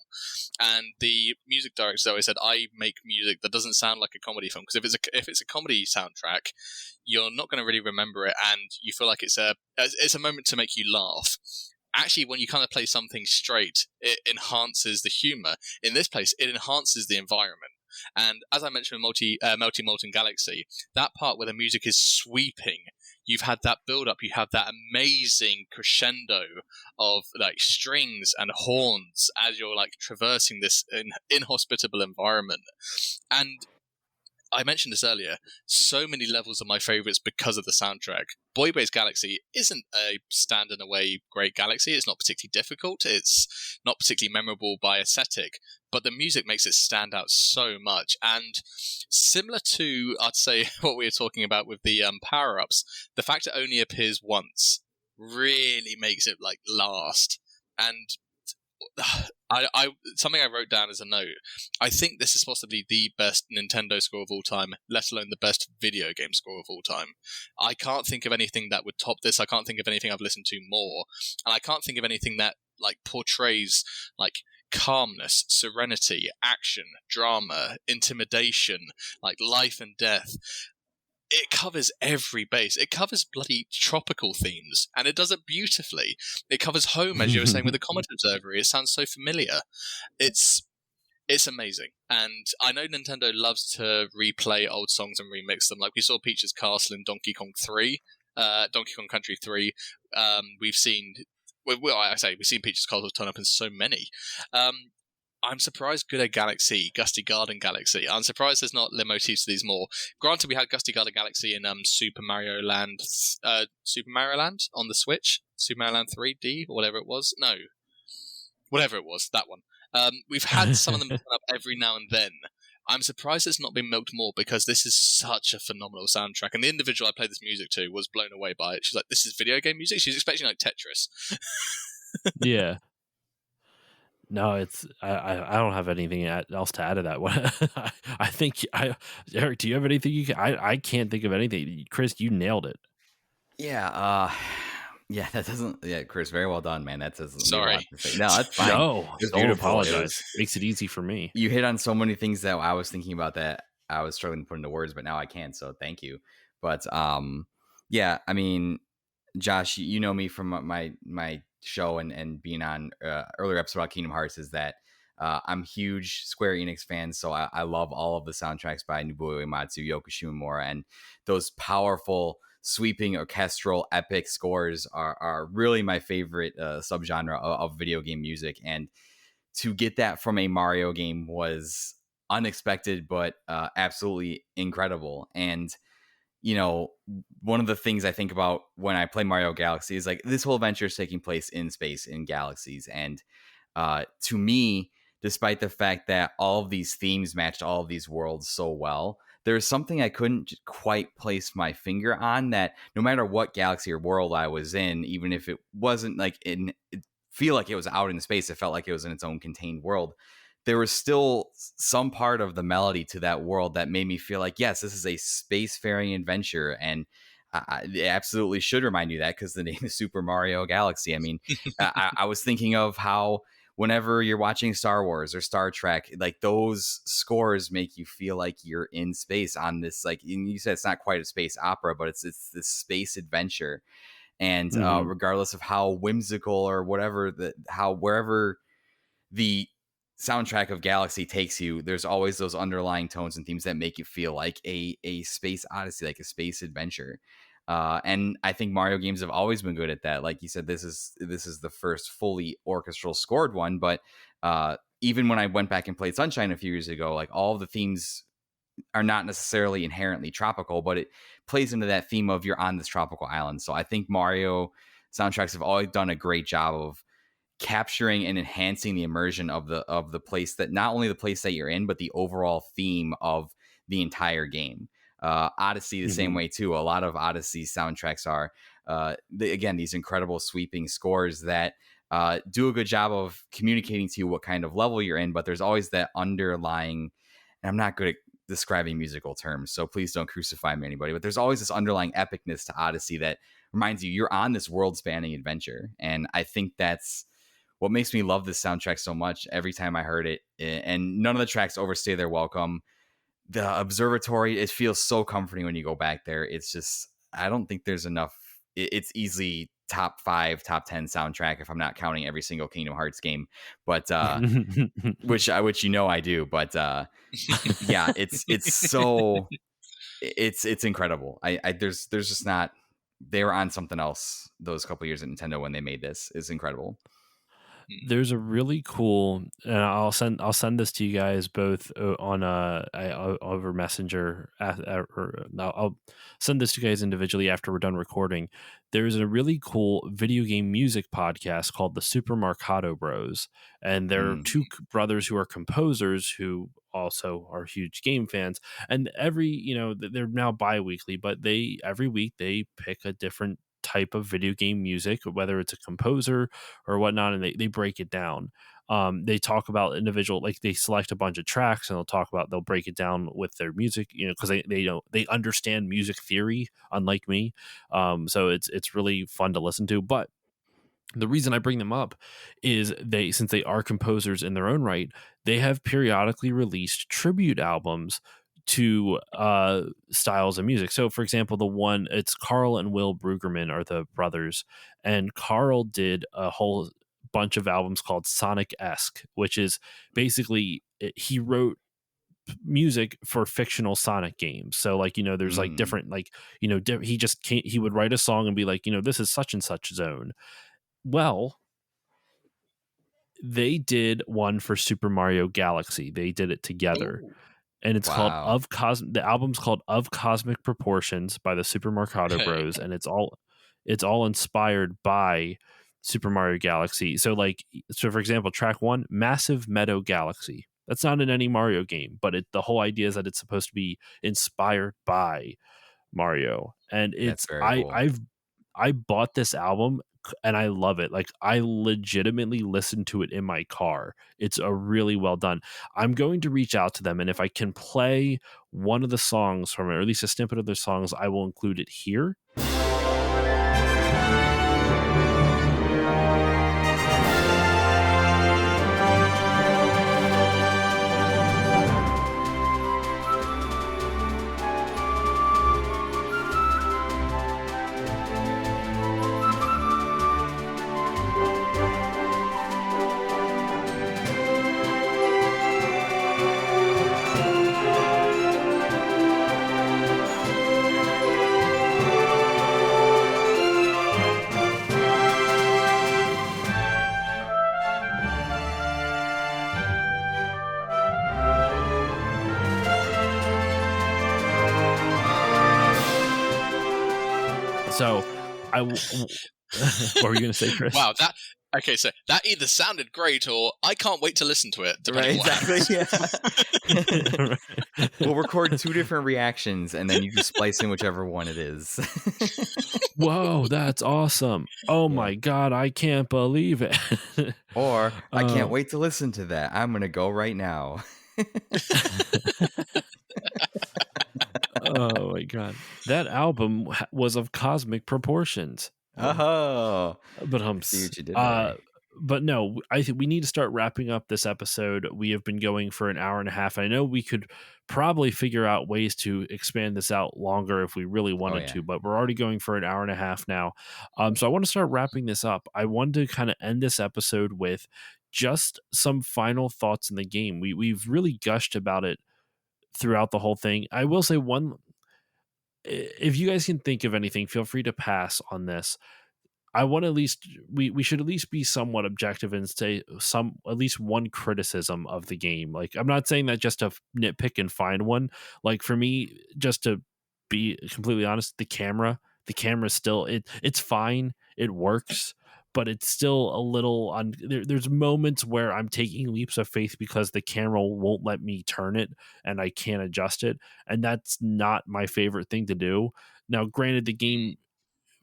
and the music director always said, "I make music that doesn't sound like a comedy film, because if it's a comedy soundtrack, you're not going to really remember it, and you feel like it's a moment to make you laugh." Actually, when you kind of play something straight, it enhances the humor. In this place, it enhances the environment. And as I mentioned in Melty Molten Galaxy, that part where the music is sweeping, you've had that build-up, you have that amazing crescendo of like strings and horns as you're like traversing this inhospitable environment. And I mentioned this earlier, so many levels are my favorites because of the soundtrack. Boy Base Galaxy isn't a stand in a way great galaxy. It's not particularly difficult. It's not particularly memorable by aesthetic, but the music makes it stand out so much. And similar to, I'd say, what we were talking about with the power-ups, the fact it only appears once really makes it like last. And something I wrote down as a note, I think this is possibly the best Nintendo score of all time, let alone the best video game score of all time. I can't think of anything that would top this. I can't think of anything I've listened to more, and I can't think of anything that like portrays like calmness, serenity, action, drama, intimidation, like life and death. It covers every base. It covers bloody tropical themes, and it does it beautifully. It covers home, as you were saying, with the Comet Observatory. It sounds so familiar. It's amazing. And I know Nintendo loves to replay old songs and remix them. Like we saw Peach's Castle in Donkey Kong Country 3. We've seen Peach's Castle turn up in so many. I'm surprised Good Egg Galaxy, Gusty Garden Galaxy. I'm surprised there's not motifs to these more. Granted, we had Gusty Garden Galaxy in Super Mario Land on the Switch, Super Mario Land 3D or whatever it was. No, whatever it was, that one. We've had some of them turn up every now and then. I'm surprised it's not been milked more, because this is such a phenomenal soundtrack. And the individual I played this music to was blown away by it. She's like, "This is video game music?" She's expecting like Tetris. Yeah. No, it's I don't have anything else to add to that one. I think Eric, do you have anything you can? I can't think of anything. Chris, you nailed it. Yeah, that doesn't. Yeah, Chris, very well done, man. That doesn't. Sorry. No, that's fine. No, don't apologize. Makes it easy for me. You hit on so many things that I was thinking about that I was struggling to put into words, but now I can. So thank you. But yeah, I mean, Josh, you know me from my show and being on earlier episode about Kingdom Hearts, is that I'm huge Square Enix fan, so I love all of the soundtracks by Nobuo Uematsu, Yoko Shimomura, and those powerful, sweeping, orchestral, epic scores are really my favorite subgenre of video game music. And to get that from a Mario game was unexpected, but absolutely incredible. And one of the things I think about when I play Mario Galaxy is like this whole adventure is taking place in space, in galaxies. And to me, despite the fact that all of these themes matched all of these worlds so well, there's something I couldn't quite place my finger on, that no matter what galaxy or world I was in, even if it wasn't like it feel like it was out in space, it felt like it was in its own contained world. There was still some part of the melody to that world that made me feel like, yes, this is a spacefaring adventure. And it absolutely should remind you that, because the name is Super Mario Galaxy. I mean, I was thinking of how whenever you're watching Star Wars or Star Trek, like those scores make you feel like you're in space on this, like you said, it's not quite a space opera, but it's this space adventure. And regardless of how whimsical or whatever, wherever the soundtrack of Galaxy takes you, there's always those underlying tones and themes that make you feel like a space odyssey, like a space adventure. And I think Mario games have always been good at that. Like you said, this is the first fully orchestral scored one. But even when I went back and played Sunshine a few years ago, like all of the themes are not necessarily inherently tropical, but it plays into that theme of you're on this tropical island. So I think Mario soundtracks have always done a great job of capturing and enhancing the immersion of the place, that not only the place that you're in, but the overall theme of the entire game. Odyssey the same way too. A lot of Odyssey soundtracks are again these incredible sweeping scores that do a good job of communicating to you what kind of level you're in, but there's always that underlying, and I'm not good at describing musical terms, so please don't crucify me, anybody, but there's always this underlying epicness to Odyssey that reminds you you're on this world-spanning adventure. And I think that's what makes me love this soundtrack so much every time I heard it. And none of the tracks overstay their welcome. The observatory, it feels so comforting when you go back there. It's just, I don't think there's enough. It's easily top 5, top 10 soundtrack if I'm not counting every single Kingdom Hearts game, but which you know I do. But yeah, it's so it's incredible. There's just not. They were on something else those couple years at Nintendo when they made this. Is incredible. There's a really cool, and I'll send this to you guys both on over Messenger, or I'll send this to you guys individually after we're done recording. There's a really cool video game music podcast called the Super Marcato Bros, and they're two brothers who are composers who also are huge game fans. And they're now bi-weekly, but every week they pick a different type of video game music, whether it's a composer or whatnot, and they break it down. They talk about individual, like they select a bunch of tracks and they'll break it down with their music, because they understand music theory, unlike me. So it's really fun to listen to. But the reason I bring them up is since they are composers in their own right, they have periodically released tribute albums to styles of music. So for example, it's Carl and Will Brueggemann are the brothers, and Carl did a whole bunch of albums called Sonic-esque, which is basically he wrote music for fictional Sonic games. So like, there's like different, like, he would write a song and be like, this is such and such zone. Well, they did one for Super Mario Galaxy. They did it together. Ooh. And it's called the album's called Of Cosmic Proportions by the Super Marcato Bros, and it's all inspired by Super Mario Galaxy. So for example, track 1, Massive Meadow Galaxy. That's not in any Mario game, but the whole idea is that it's supposed to be inspired by Mario. And it's cool. I bought this album and I love it. Like, I legitimately listen to it in my car. It's a really well done. I'm going to reach out to them, and if I can play one of the songs from it, or at least a snippet of their songs, I will include it here. So, what were you going to say, Chris? Wow, Okay, so that either sounded great or I can't wait to listen to it. Right, exactly. Yeah. We'll record 2 different reactions, and then you just splice in whichever one it is. Whoa, that's awesome! Oh my god, I can't believe it. Or I can't wait to listen to that. I'm gonna go right now. Oh my god, that album was of cosmic proportions. Oh, but see what you did there. But no, I think we need to start wrapping up this episode. We have been going for an hour and a half. I know we could probably figure out ways to expand this out longer if we really wanted to, but we're already going for an hour and a half now. So I want to start wrapping this up. I wanted to kind of end this episode with just some final thoughts in the game. We've really gushed about it throughout the whole thing. I will say one, if you guys can think of anything, feel free to pass on this. I want at least we should at least be somewhat objective and say at least one criticism of the game. Like, I'm not saying that just to nitpick and find one. Like, for me, just to be completely honest, the camera still it's fine, it works, but it's still a little there's moments where I'm taking leaps of faith because the camera won't let me turn it and I can't adjust it, and that's not my favorite thing to do. Now, granted, the game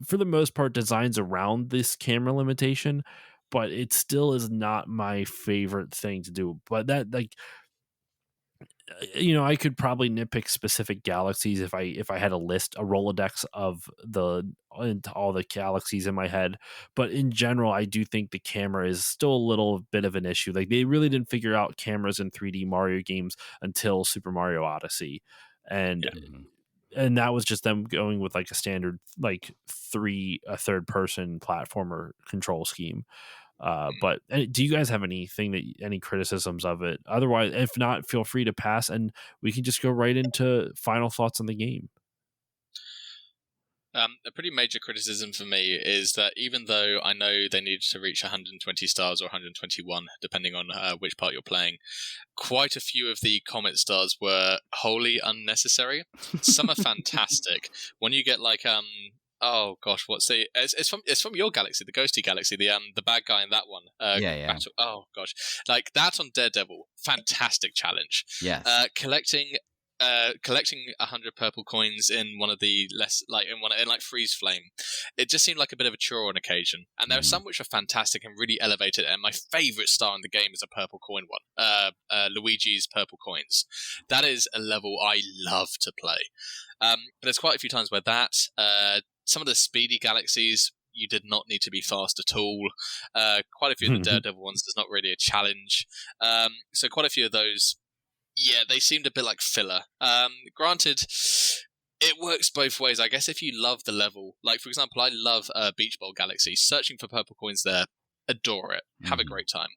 for the most part designs around this camera limitation, but it still is not my favorite thing to do. But that, like, I could probably nitpick specific galaxies if I had a Rolodex of all the galaxies in my head. But in general, I do think the camera is still a little bit of an issue. Like, they really didn't figure out cameras in 3D Mario games until Super Mario Odyssey, and that was just them going with like a standard like third person platformer control scheme. But do you guys have any criticisms of it? Otherwise, if not, feel free to pass and we can just go right into final thoughts on the game. A pretty major criticism for me is that even though I know they needed to reach 120 stars or 121, depending on which part you're playing, quite a few of the comet stars were wholly unnecessary. Some are fantastic. When you get like oh gosh, it's from your galaxy, the Ghosty Galaxy, the bad guy in that one. Oh gosh, like that on Daredevil, fantastic challenge. Yeah. Collecting 100 purple coins in one of the less in Freeze Flame, it just seemed like a bit of a chore on occasion. And there are some which are fantastic and really elevated. And my favorite star in the game is a purple coin one, Luigi's purple coins. That is a level I love to play. But there's quite a few times where some of the speedy galaxies, you did not need to be fast at all. Quite a few of the Daredevil ones, there's not really a challenge. So quite a few of those, yeah, they seemed a bit like filler. Granted, it works both ways. I guess if you love the level, like for example, I love Beach Bowl Galaxy. Searching for purple coins there, adore it. Have a great time.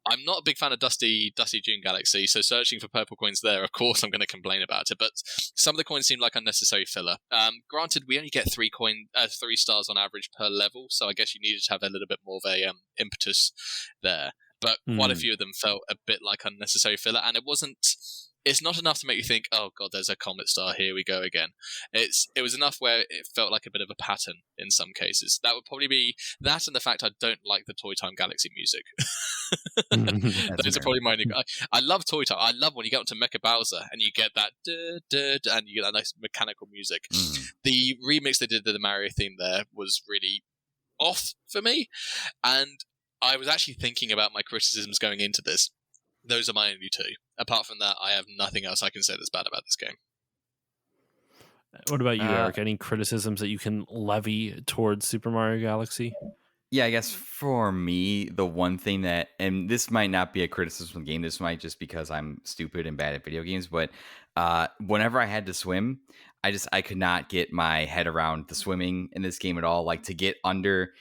I'm not a big fan of Dusty Dune Galaxy, so searching for purple coins there, of course I'm going to complain about it, but some of the coins seem like unnecessary filler. Granted, we only get 3 stars on average per level, so I guess you needed to have a little bit more of a impetus there. But quite a few of them felt a bit like unnecessary filler, and it's not enough to make you think, oh god, there's a comet star, here we go again. It was enough where it felt like a bit of a pattern in some cases. That would probably be that, and the fact I don't like the Toy Time Galaxy music. Those are probably my only. I love Toy Time. I love when you get onto Mecha Bowser and you get that and you get that nice mechanical music. The remix they did of the Mario theme there was really off for me, and I was actually thinking about my criticisms going into this. Those are my only 2. Apart from that, I have nothing else I can say that's bad about this game. What about you, Eric? Any criticisms that you can levy towards Super Mario Galaxy? Yeah, I guess for me, the one thing that, and this might not be a criticism of the game, this might just because I'm stupid and bad at video games, but whenever I had to swim, I could not get my head around the swimming in this game at all. Like, to get under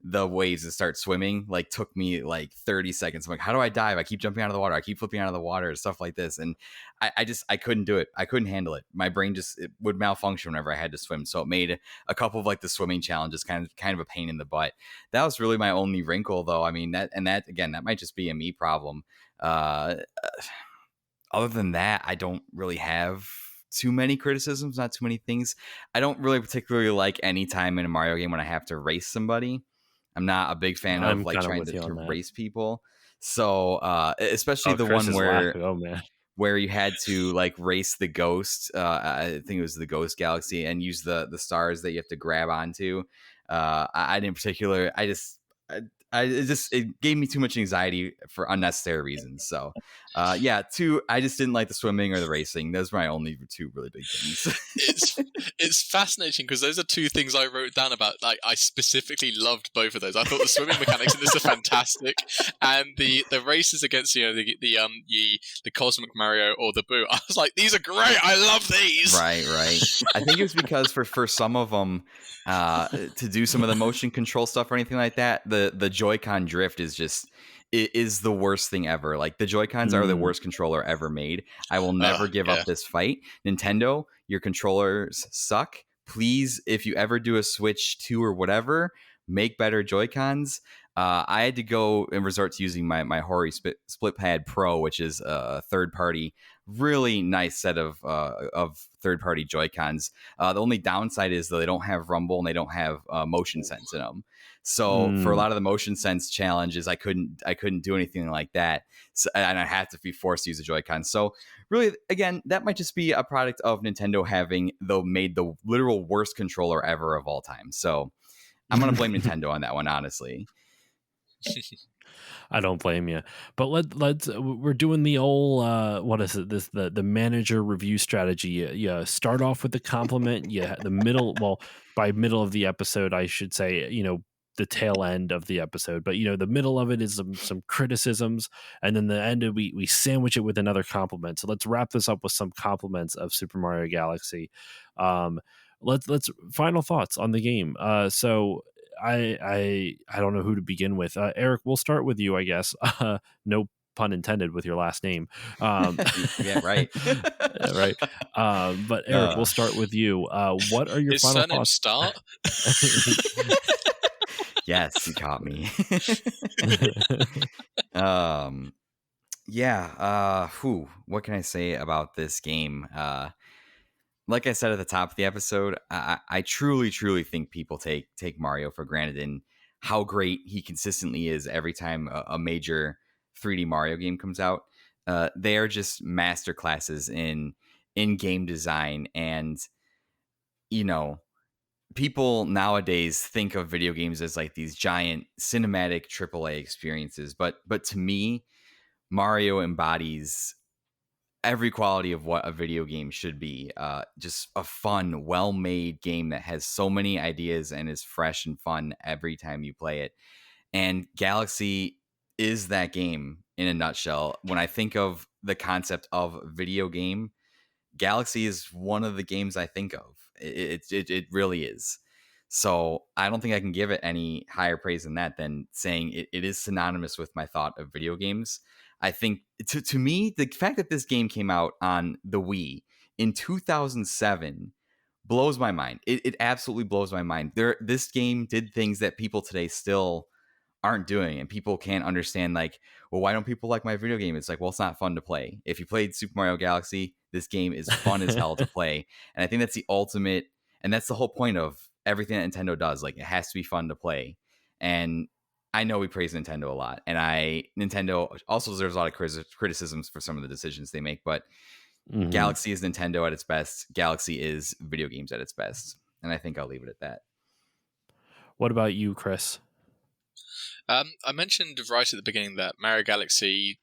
the waves and start swimming, like, took me like 30 seconds. I'm like, how do I dive? I keep jumping out of the water. I keep flipping out of the water, stuff like this. And I couldn't do it. I couldn't handle it. My brain it would malfunction whenever I had to swim. So it made a couple of like the swimming challenges kind of a pain in the butt. That was really my only wrinkle, though. I mean, that might just be a me problem. Other than that, I don't really have too many criticisms, not too many things. I don't really particularly like any time in a Mario game when I have to race somebody. I'm not a big fan of like trying to race people. So especially the Chris one where man, where you had to like race the ghost. I think it was the Ghost Galaxy, and use the stars that you have to grab onto. I in particular, it gave me too much anxiety for unnecessary reasons. So, I just didn't like the swimming or the racing. Those were my only two really big things. It's fascinating because those are two things I wrote down about. Like, I specifically loved both of those. I thought the swimming mechanics in this are fantastic, and the races against the Cosmic Mario or the Boo. I was like, these are great. I love these. Right. I think it was because for some of them, to do some of the motion control stuff or anything like that, the Joy-Con drift is just is the worst thing ever. Like, the Joy-Cons are the worst controller ever made. I will never give up this fight. Nintendo, your controllers suck. Please, if you ever do a Switch 2 or whatever, make better Joy-Cons. I had to go and resort to using my Hori Split Pad Pro, which is a third-party, really nice set of third-party Joy-Cons. The only downside is though they don't have rumble and they don't have motion sense in them. So for a lot of the motion sense challenges, I couldn't do anything like that. So, and I had to be forced to use a Joy-Con. So really, again, that might just be a product of Nintendo having made the literal worst controller ever of all time. So I'm going to blame Nintendo on that one, honestly. I don't blame you, but let's we're doing the old what is it, the manager review strategy. You start off with the compliment, the middle, well, by middle of the episode I should say, the tail end of the episode, but the middle of it is some criticisms, and then the end we sandwich it with another compliment. So let's wrap this up with some compliments of Super Mario Galaxy. Let's final thoughts on the game. So I don't know who to begin with. Eric, we'll start with you, I guess. No pun intended with your last name. Yeah, right. Right. But Eric, we'll start with you. What are your final thoughts? Start? Yes, you caught me. What can I say about this game? Like I said at the top of the episode, I truly, truly think people take Mario for granted and how great he consistently is every time a major 3D Mario game comes out. They are just master classes in game design, and people nowadays think of video games as like these giant cinematic AAA experiences, but to me, Mario embodies every quality of what a video game should be. Just a fun, well-made game that has so many ideas and is fresh and fun every time you play it. And Galaxy is that game in a nutshell. When I think of the concept of video game, Galaxy is one of the games I think of. It really is. So I don't think I can give it any higher praise than that, than saying it is synonymous with my thought of video games. I think to me, the fact that this game came out on the Wii in 2007 blows my mind. It absolutely blows my mind. This game did things that people today still aren't doing, and people can't understand, like, well, why don't people like my video game? It's like, well, it's not fun to play. If you played Super Mario Galaxy, this game is fun as hell to play. And I think that's the ultimate, and that's the whole point of everything that Nintendo does. Like, it has to be fun to play. And I know we praise Nintendo a lot, and Nintendo also deserves a lot of criticisms for some of the decisions they make, but Galaxy is Nintendo at its best. Galaxy is video games at its best. And I think I'll leave it at that. What about you, Chris? I mentioned right at the beginning that Mario Galaxy,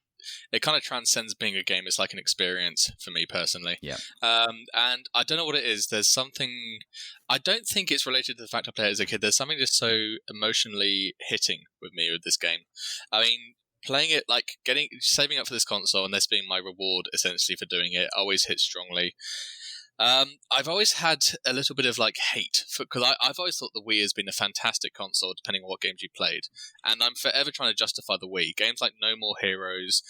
it kind of transcends being a game. It's like an experience for me personally. Yeah. And I don't know what it is. There's something, I don't think it's related to the fact I played it as a kid. There's something just so emotionally hitting with me with this game. I mean, playing it, like saving up for this console and this being my reward essentially for doing it, always hits strongly. I've always had a little bit of like hate because I've always thought the Wii has been a fantastic console depending on what games you played, and I'm forever trying to justify the Wii. Games like No More Heroes,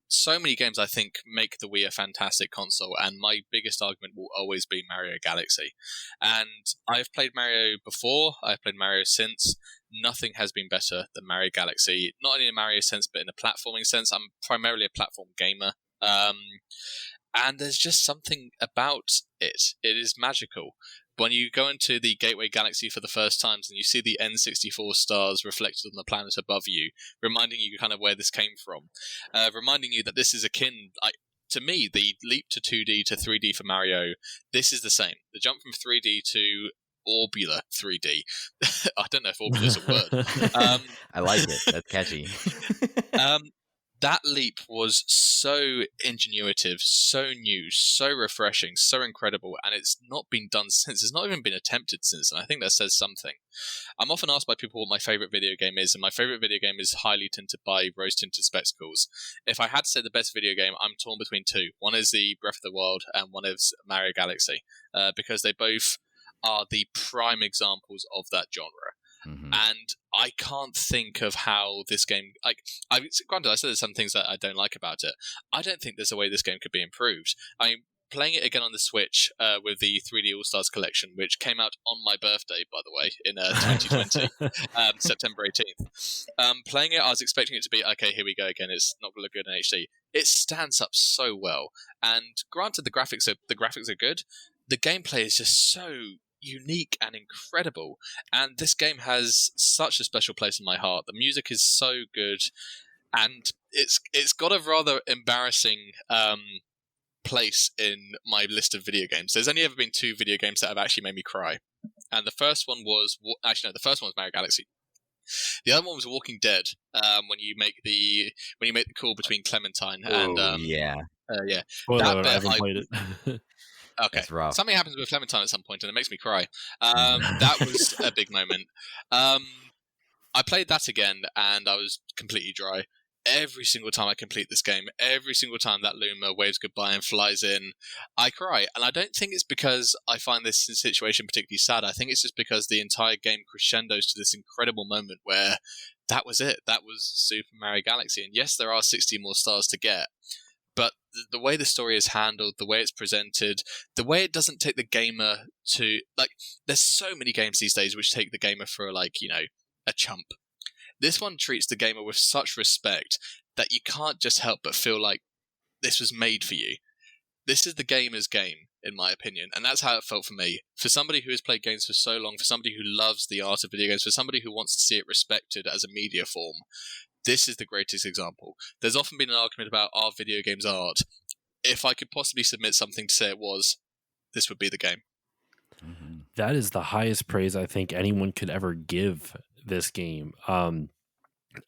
so many games I think make the Wii a fantastic console, and my biggest argument will always be Mario Galaxy. And I've played Mario before, I've played Mario since. Nothing has been better than Mario Galaxy, not only in a Mario sense but in a platforming sense. I'm primarily a platform gamer. And there's just something about it. It is magical. when you go into the Gateway Galaxy for the first times and you see the N64 stars reflected on the planet above you, reminding you kind of where this came from, reminding you that this is akin, to me, the leap to 2D to 3D for Mario, this is the same. The jump from 3D to orbular 3D. I don't know if orbular is a word. I like it. That's catchy. That leap was so ingenuitive, so new, so refreshing, so incredible, and it's not been done since. It's not even been attempted since, and I think that says something. I'm often asked by people what my favourite video game is, and my favourite video game is highly tinted by rose-tinted spectacles. If I had to say the best video game, I'm torn between two. One is the Breath of the Wild, and one is Mario Galaxy, because they both are the prime examples of that genre. Mm-hmm. And I can't think of how this game, granted, I said there's some things that I don't like about it. I don't think there's a way this game could be improved. I'm playing it again on the Switch with the 3D All-Stars collection, which came out on my birthday, by the way, in 2020, September 18th. Playing it, I was expecting it to be, okay, here we go again, it's not going to look good in HD. It stands up so well, and granted, the graphics are good. The gameplay is just so unique and incredible, and this game has such a special place in my heart. The music is so good, and it's got a rather embarrassing place in my list of video games. There's only ever been 2 video games that have actually made me cry, and the first one was the first one was Mario Galaxy. The other one was Walking Dead. When you make the call between Clementine and Well, that I haven't played it. Okay, something happens with Clementine at some point, and it makes me cry. That was a big moment. I played that again, and I was completely dry. Every single time I complete this game, every single time that Luma waves goodbye and flies in, I cry. And I don't think it's because I find this situation particularly sad. I think it's just because the entire game crescendos to this incredible moment where that was it. That was Super Mario Galaxy. And yes, there are 60 more stars to get. But the way the story is handled, the way it's presented, the way it doesn't take the gamer to... there's so many games these days which take the gamer for, a chump. This one treats the gamer with such respect that you can't just help but feel like this was made for you. This is the gamer's game, in my opinion, and that's how it felt for me. For somebody who has played games for so long, for somebody who loves the art of video games, for somebody who wants to see it respected as a media form, this is the greatest example. There's often been an argument about, are video games art? If I could possibly submit something to say it was, this would be the game. That is the highest praise I think anyone could ever give this game.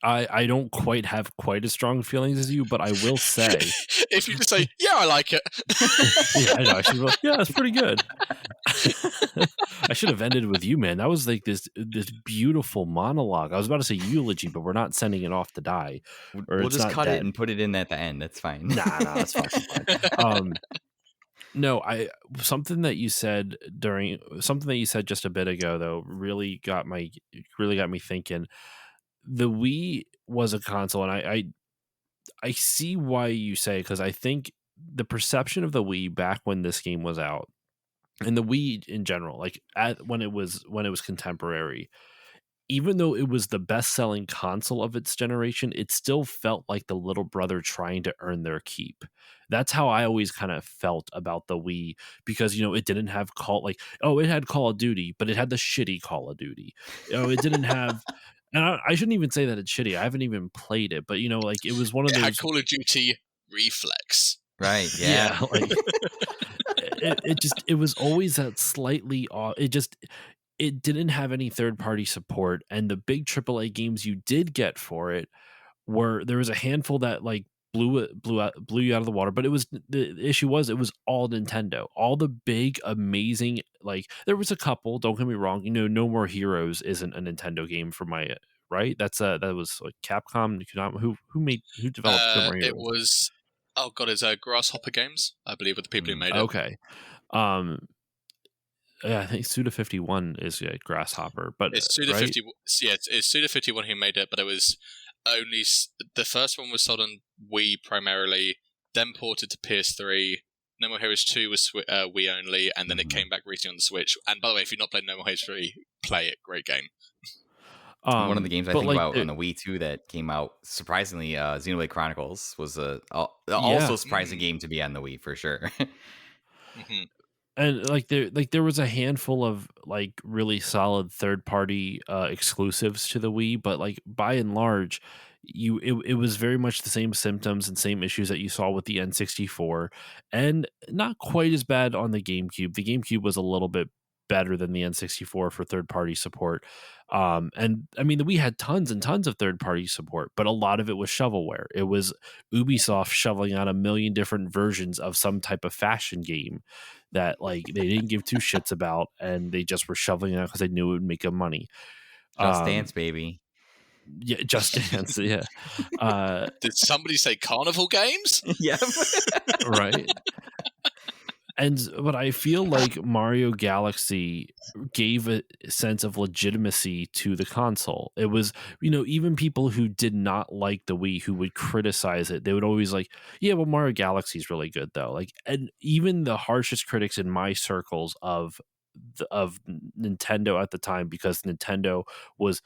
I don't quite have quite as strong feelings as you, but I will say, if you just say, yeah, I like it. Yeah, I know. I should. Yeah, it's pretty good. I should have ended with you, man. That was like this beautiful monologue. I was about to say eulogy, but we're not sending it off to die. We'll just cut it and put it in at the end. That's fine. Nah, that's fine. No, something that you said just a bit ago though really got me thinking. The Wii was a console, and I see why you say, because I think the perception of the Wii back when this game was out, and the Wii in general, when it was contemporary, even though it was the best-selling console of its generation, it still felt like the little brother trying to earn their keep. That's how I always kind of felt about the Wii, because it didn't have it had Call of Duty, but it had the shitty Call of Duty. It didn't have. And I shouldn't even say that it's shitty. I haven't even played it, but it was one of those. It had Call of Duty Reflex, right? Yeah, it was always that slightly off. It didn't have any third party support, and the big AAA games you did get for it there was a handful that blew you out of the water, but the issue was it was all Nintendo. All the big amazing, there was a couple, don't get me wrong, No More Heroes isn't a Nintendo game for my right. That was Capcom. Who developed No More Heroes? It was it's Grasshopper Games, I believe, are the people who made it. Okay. Yeah, I think Suda51 is Grasshopper, but it's Suda50. Yeah, it's Suda51 who made it, but it was only the first one was sold on Wii primarily, then ported to PS3. No More Heroes 2 was Wii only, and then it came back recently on the Switch. And by the way, if you've not played No More Heroes 3, play it. Great game. One of the games I think about on the Wii 2 that came out, surprisingly, Xenoblade Chronicles was also a surprising game to be on the Wii, for sure. And there was a handful of like really solid third party exclusives to the Wii, but like by and large, it was very much the same symptoms and same issues that you saw with the N64, and not quite as bad on the GameCube. The GameCube was a little bit better than the N64 for third party support. And I mean, we had tons and tons of third party support, but a lot of it was shovelware. It was Ubisoft shoveling out a million different versions of some type of fashion game that like they didn't give two shits about, and they just were shoveling it out because they knew it would make them money. Just Dance, baby. Yeah, Just Dance. Yeah. Did somebody say Carnival Games? Yep. Right. But I feel like Mario Galaxy gave a sense of legitimacy to the console. It was, even people who did not like the Wii, who would criticize it, they would always like, yeah, well, Mario Galaxy is really good though. Like, and even the harshest critics in my circles of Nintendo at the time, because Nintendo was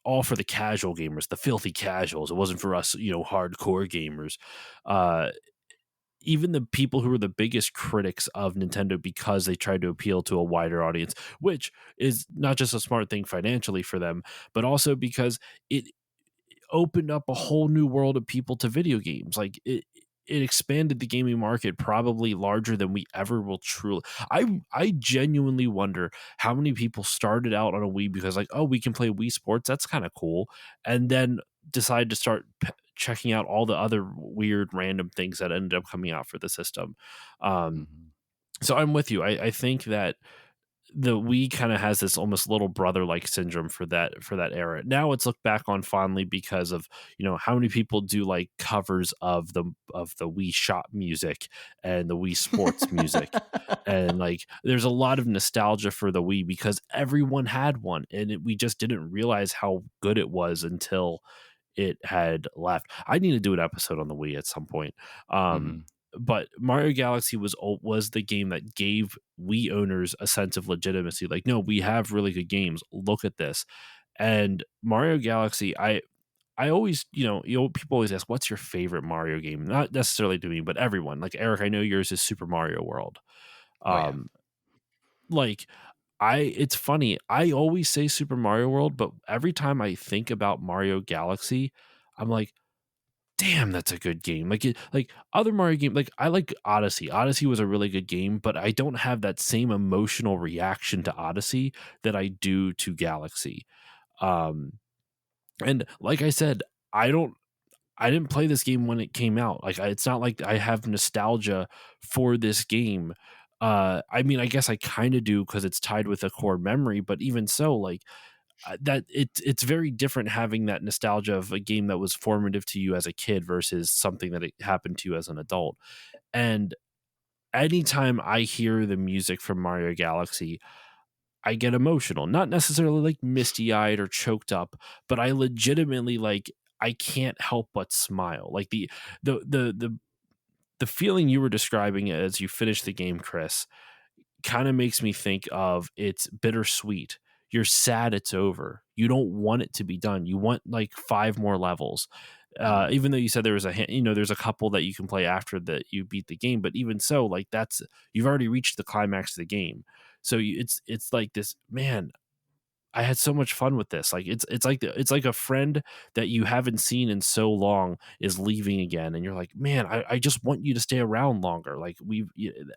all for the casual gamers, the filthy casuals. It wasn't for us, hardcore gamers. Even the people who were the biggest critics of Nintendo, because they tried to appeal to a wider audience, which is not just a smart thing financially for them, but also because it opened up a whole new world of people to video games. Like it expanded the gaming market probably larger than we ever will truly. I genuinely wonder how many people started out on a Wii because like, oh, we can play Wii Sports, that's kind of cool, and then decide to start checking out all the other weird random things that ended up coming out for the system. So I'm with you. I think that the Wii kind of has this almost little brother like syndrome for that era. Now it's looked back on fondly because of how many people do like covers of the Wii Shop music and the Wii Sports music, and like there's a lot of nostalgia for the Wii because everyone had one, and we just didn't realize how good it was until it had left. I need to do an episode on the Wii at some point. But Mario Galaxy was the game that gave Wii owners a sense of legitimacy. Like, no, we have really good games. Look at this. And Mario Galaxy, I always, people always ask, what's your favorite Mario game? Not necessarily to me, but everyone. Like, Eric, I know yours is Super Mario World. Like, it's funny. I always say Super Mario World, but every time I think about Mario Galaxy, I'm like, damn, that's a good game. Like other Mario games, like I like Odyssey. Odyssey was a really good game, but I don't have that same emotional reaction to Odyssey that I do to Galaxy. And like I said, I didn't play this game when it came out. Like it's not like I have nostalgia for this game. I mean, I guess I kind of do because it's tied with a core memory, but even so, like that it's very different having that nostalgia of a game that was formative to you as a kid versus something that it happened to you as an adult. And anytime I hear the music from Mario Galaxy, I get emotional, not necessarily like misty eyed or choked up, but I legitimately like, I can't help but smile. Like the feeling you were describing as you finish the game, Chris, kind of makes me think of it's bittersweet. You're sad it's over. You don't want it to be done. You want like 5 more levels. Even though you said there was there's a couple that you can play after that you beat the game, but even so, like you've already reached the climax of the game. So it's like this, man, I had so much fun with this. Like it's like a friend that you haven't seen in so long is leaving again, and you're like, man, I just want you to stay around longer. Like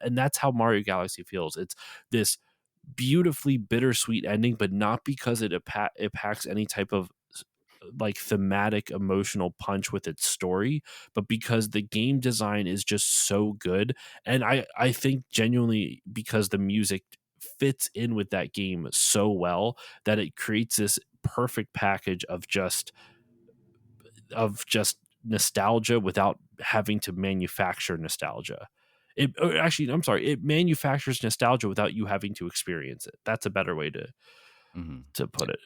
and that's how Mario Galaxy feels. It's this beautifully bittersweet ending, but not because it packs any type of like thematic emotional punch with its story, but because the game design is just so good. And I think genuinely because the music fits in with that game so well that it creates this perfect package of just nostalgia without having to manufacture nostalgia. I'm sorry, it manufactures nostalgia without you having to experience it. That's a better way to put it.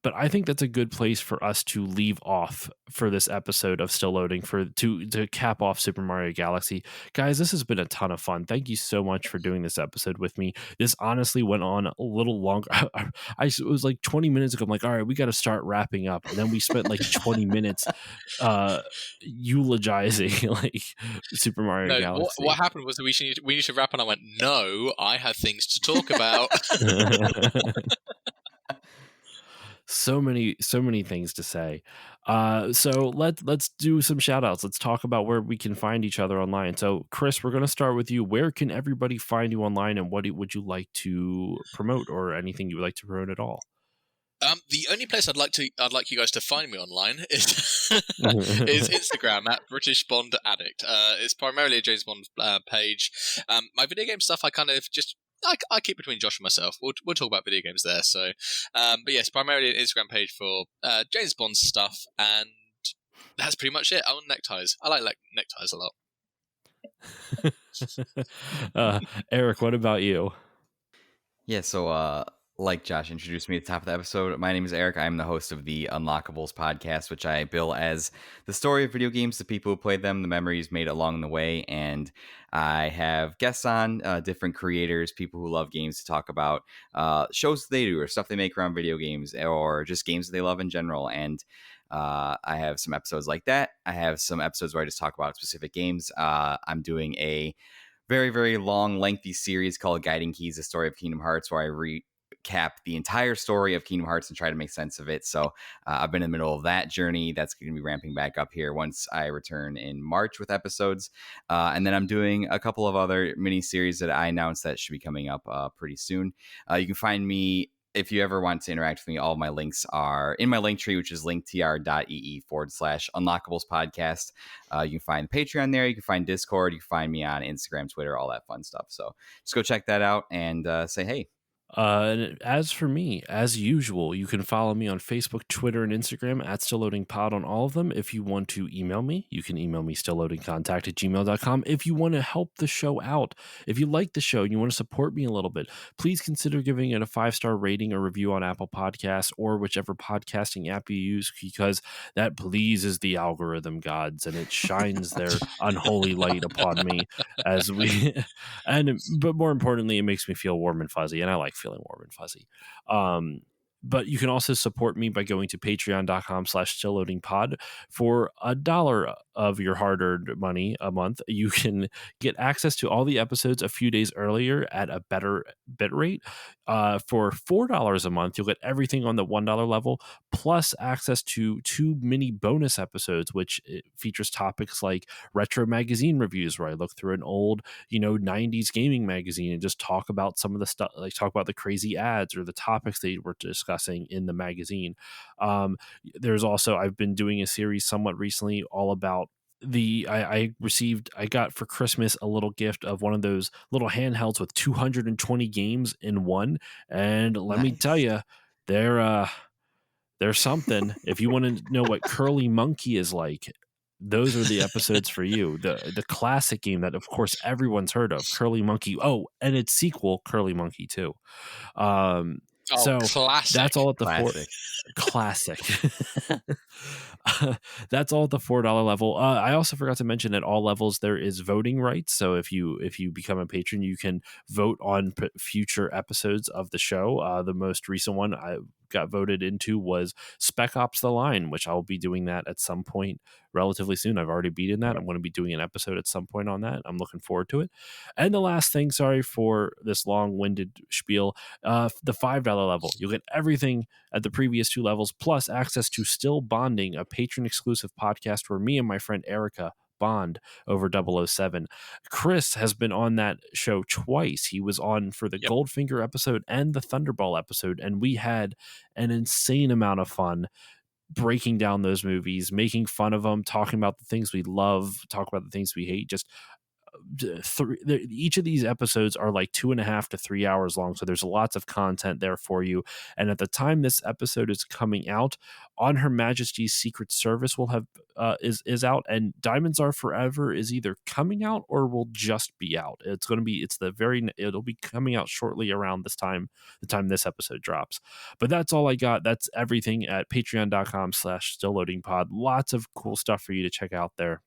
But I think that's a good place for us to leave off for this episode of Still Loading to cap off Super Mario Galaxy. Guys, this has been a ton of fun. Thank you so much for doing this episode with me. This honestly went on a little longer. It was like 20 minutes ago. I'm like, all right, we got to start wrapping up. And then we spent like 20 minutes eulogizing like Super Mario Galaxy. What happened was that we need to wrap, and I went, no, I have things to talk about. So many things to say. So let's do some shout outs. Let's talk about where we can find each other online. So Chris, we're going to start with you. Where can everybody find you online, and what would you like to promote, or anything you would like to promote at all? The only place I'd like you guys to find me online is is Instagram at British Bond Addict. It's primarily a James Bond page. My video game stuff, I kind of just I keep between Josh and myself. We'll talk about video games there. So, but yes, primarily an Instagram page for James Bond stuff, and that's pretty much it. I own neckties. I like neckties a lot. Eric, what about you? Yeah, so like Josh introduced me at the top of the episode, my name is Eric. I'm the host of the Unlockables podcast, which I bill as the story of video games, the people who played them, the memories made along the way. And I have guests on, different creators, people who love games, to talk about shows that they do or stuff they make around video games, or just games that they love in general. And I have some episodes like that. I have some episodes where I just talk about specific games. I'm doing a very, very long, lengthy series called Guiding Keys, the story of Kingdom Hearts, where I recap the entire story of Kingdom Hearts and try to make sense of it. So I've been in the middle of that journey. That's going to be ramping back up here once I return in March with episodes. And then I'm doing a couple of other mini series that I announced that should be coming up pretty soon. You can find me, if you ever want to interact with me, all of my links are in my link tree, which is linktr.ee/unlockables podcast. You can find Patreon there. You can find Discord. You can find me on Instagram, Twitter, all that fun stuff. So just go check that out and say hey. As for me, as usual, you can follow me on Facebook, Twitter, and Instagram at StillLoadingPod on all of them. If you want to email me, you can email me stillloadingcontact@gmail.com. If you want to help the show out, if you like the show and you want to support me a little bit, please consider giving it a 5-star rating or review on Apple Podcasts or whichever podcasting app you use, because that pleases the algorithm gods and it shines their unholy light upon me but more importantly, it makes me feel warm and fuzzy, and I like feeling warm and fuzzy. But you can also support me by going to patreon.com/stillloadingpod. For $1 of your hard-earned money a month, you can get access to all the episodes a few days earlier at a better bit rate. For $4 a month, you'll get everything on the $1 level, plus access to 2 mini bonus episodes, which features topics like retro magazine reviews, where I look through an old, 90s gaming magazine and just talk about some of the stuff, like talk about the crazy ads or the topics they were discussing in the magazine. There's also, I've been doing a series somewhat recently all about I got for Christmas a little gift of one of those little handhelds with 220 games in one, and let me tell you, there's something. If you want to know what Curly Monkey is like, those are the episodes for you. The classic game that, of course, everyone's heard of, Curly Monkey. Oh, and its sequel, Curly Monkey 2. So classic. That's all at the classic. That's all at the $4 level. I also forgot to mention, at all levels there is voting rights. So if you become a patron, you can vote on future episodes of the show. The most recent one I got voted into was Spec Ops: The Line, which I will be doing that at some point relatively soon. I've already beaten that. I'm going to be doing an episode at some point on that. I'm looking forward to it. And the last thing, sorry for this long-winded spiel, the $5 level, you'll get everything at the previous 2 levels, plus access to Still Bonding, a patron-exclusive podcast where me and my friend Erica bond over 007. Chris has been on that show twice. He was on for the Goldfinger episode and the Thunderball episode, and we had an insane amount of fun breaking down those movies, making fun of them, talking about the things we love, talking about the things we hate. Just each of these episodes are like 2.5 to 3 hours long, so there's lots of content there for you. And at the time this episode is coming out, On Her Majesty's Secret Service will have is out, and Diamonds Are Forever is either coming out or will just be out. It'll be coming out shortly around the time this episode drops. But that's all I got. That's everything at patreon.com/stillloadingpod. Lots of cool stuff for you to check out there.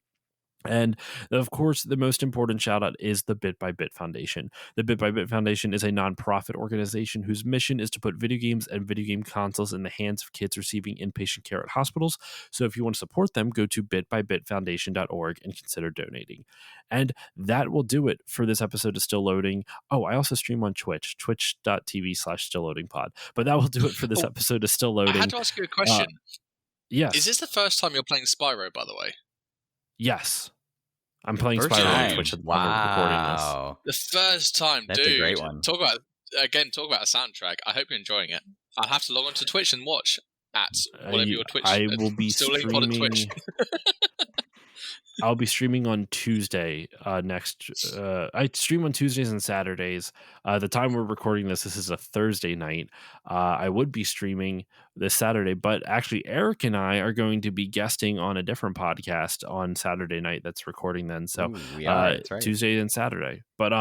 And of course, the most important shout out is the Bit by Bit Foundation. The Bit by Bit Foundation is a nonprofit organization whose mission is to put video games and video game consoles in the hands of kids receiving inpatient care at hospitals. So if you want to support them, go to bitbybitfoundation.org and consider donating. And that will do it for this episode of Still Loading. Oh, I also stream on Twitch, twitch.tv/stillloadingpod. But that will do it for this episode of Still Loading. I had to ask you a question. Yes. Is this the first time you're playing Spyro, by the way? Yes. I'm playing Spyro on Twitch at the time of recording this. The first time, That's dude. A great one. Talk about a soundtrack. I hope you're enjoying it. I'll have to log on to Twitch and watch at whatever your Twitch. I will be streaming. Twitch. I'll be streaming on Tuesday next. I stream on Tuesdays and Saturdays. The time we're recording this is a Thursday night. I would be streaming this Saturday, but actually Eric and I are going to be guesting on a different podcast on Saturday night that's recording then. So that's right. Tuesday and Saturday. But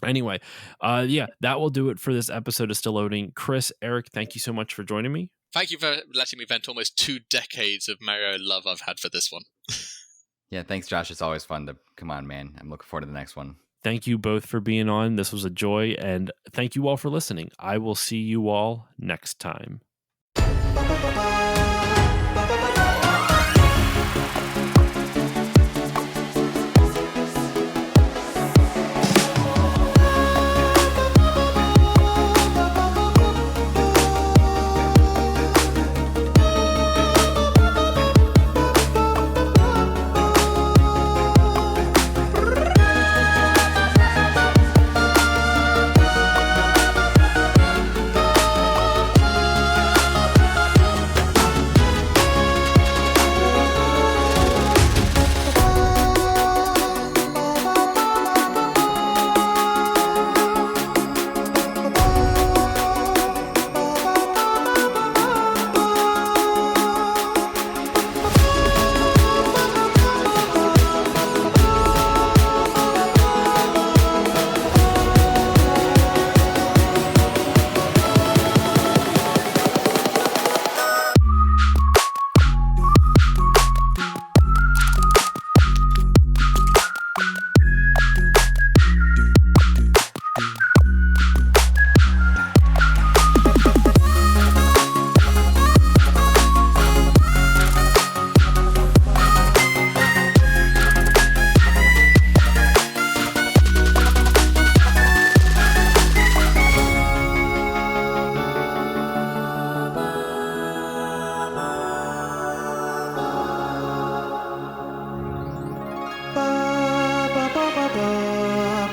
anyway, that will do it for this episode of Still Loading. Chris, Eric, thank you so much for joining me. Thank you for letting me vent almost 2 decades of Mario love I've had for this one. Yeah, thanks, Josh. It's always fun to come on, man. I'm looking forward to the next one. Thank you both for being on. This was a joy, and thank you all for listening. I will see you all next time.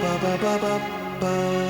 ba ba ba ba ba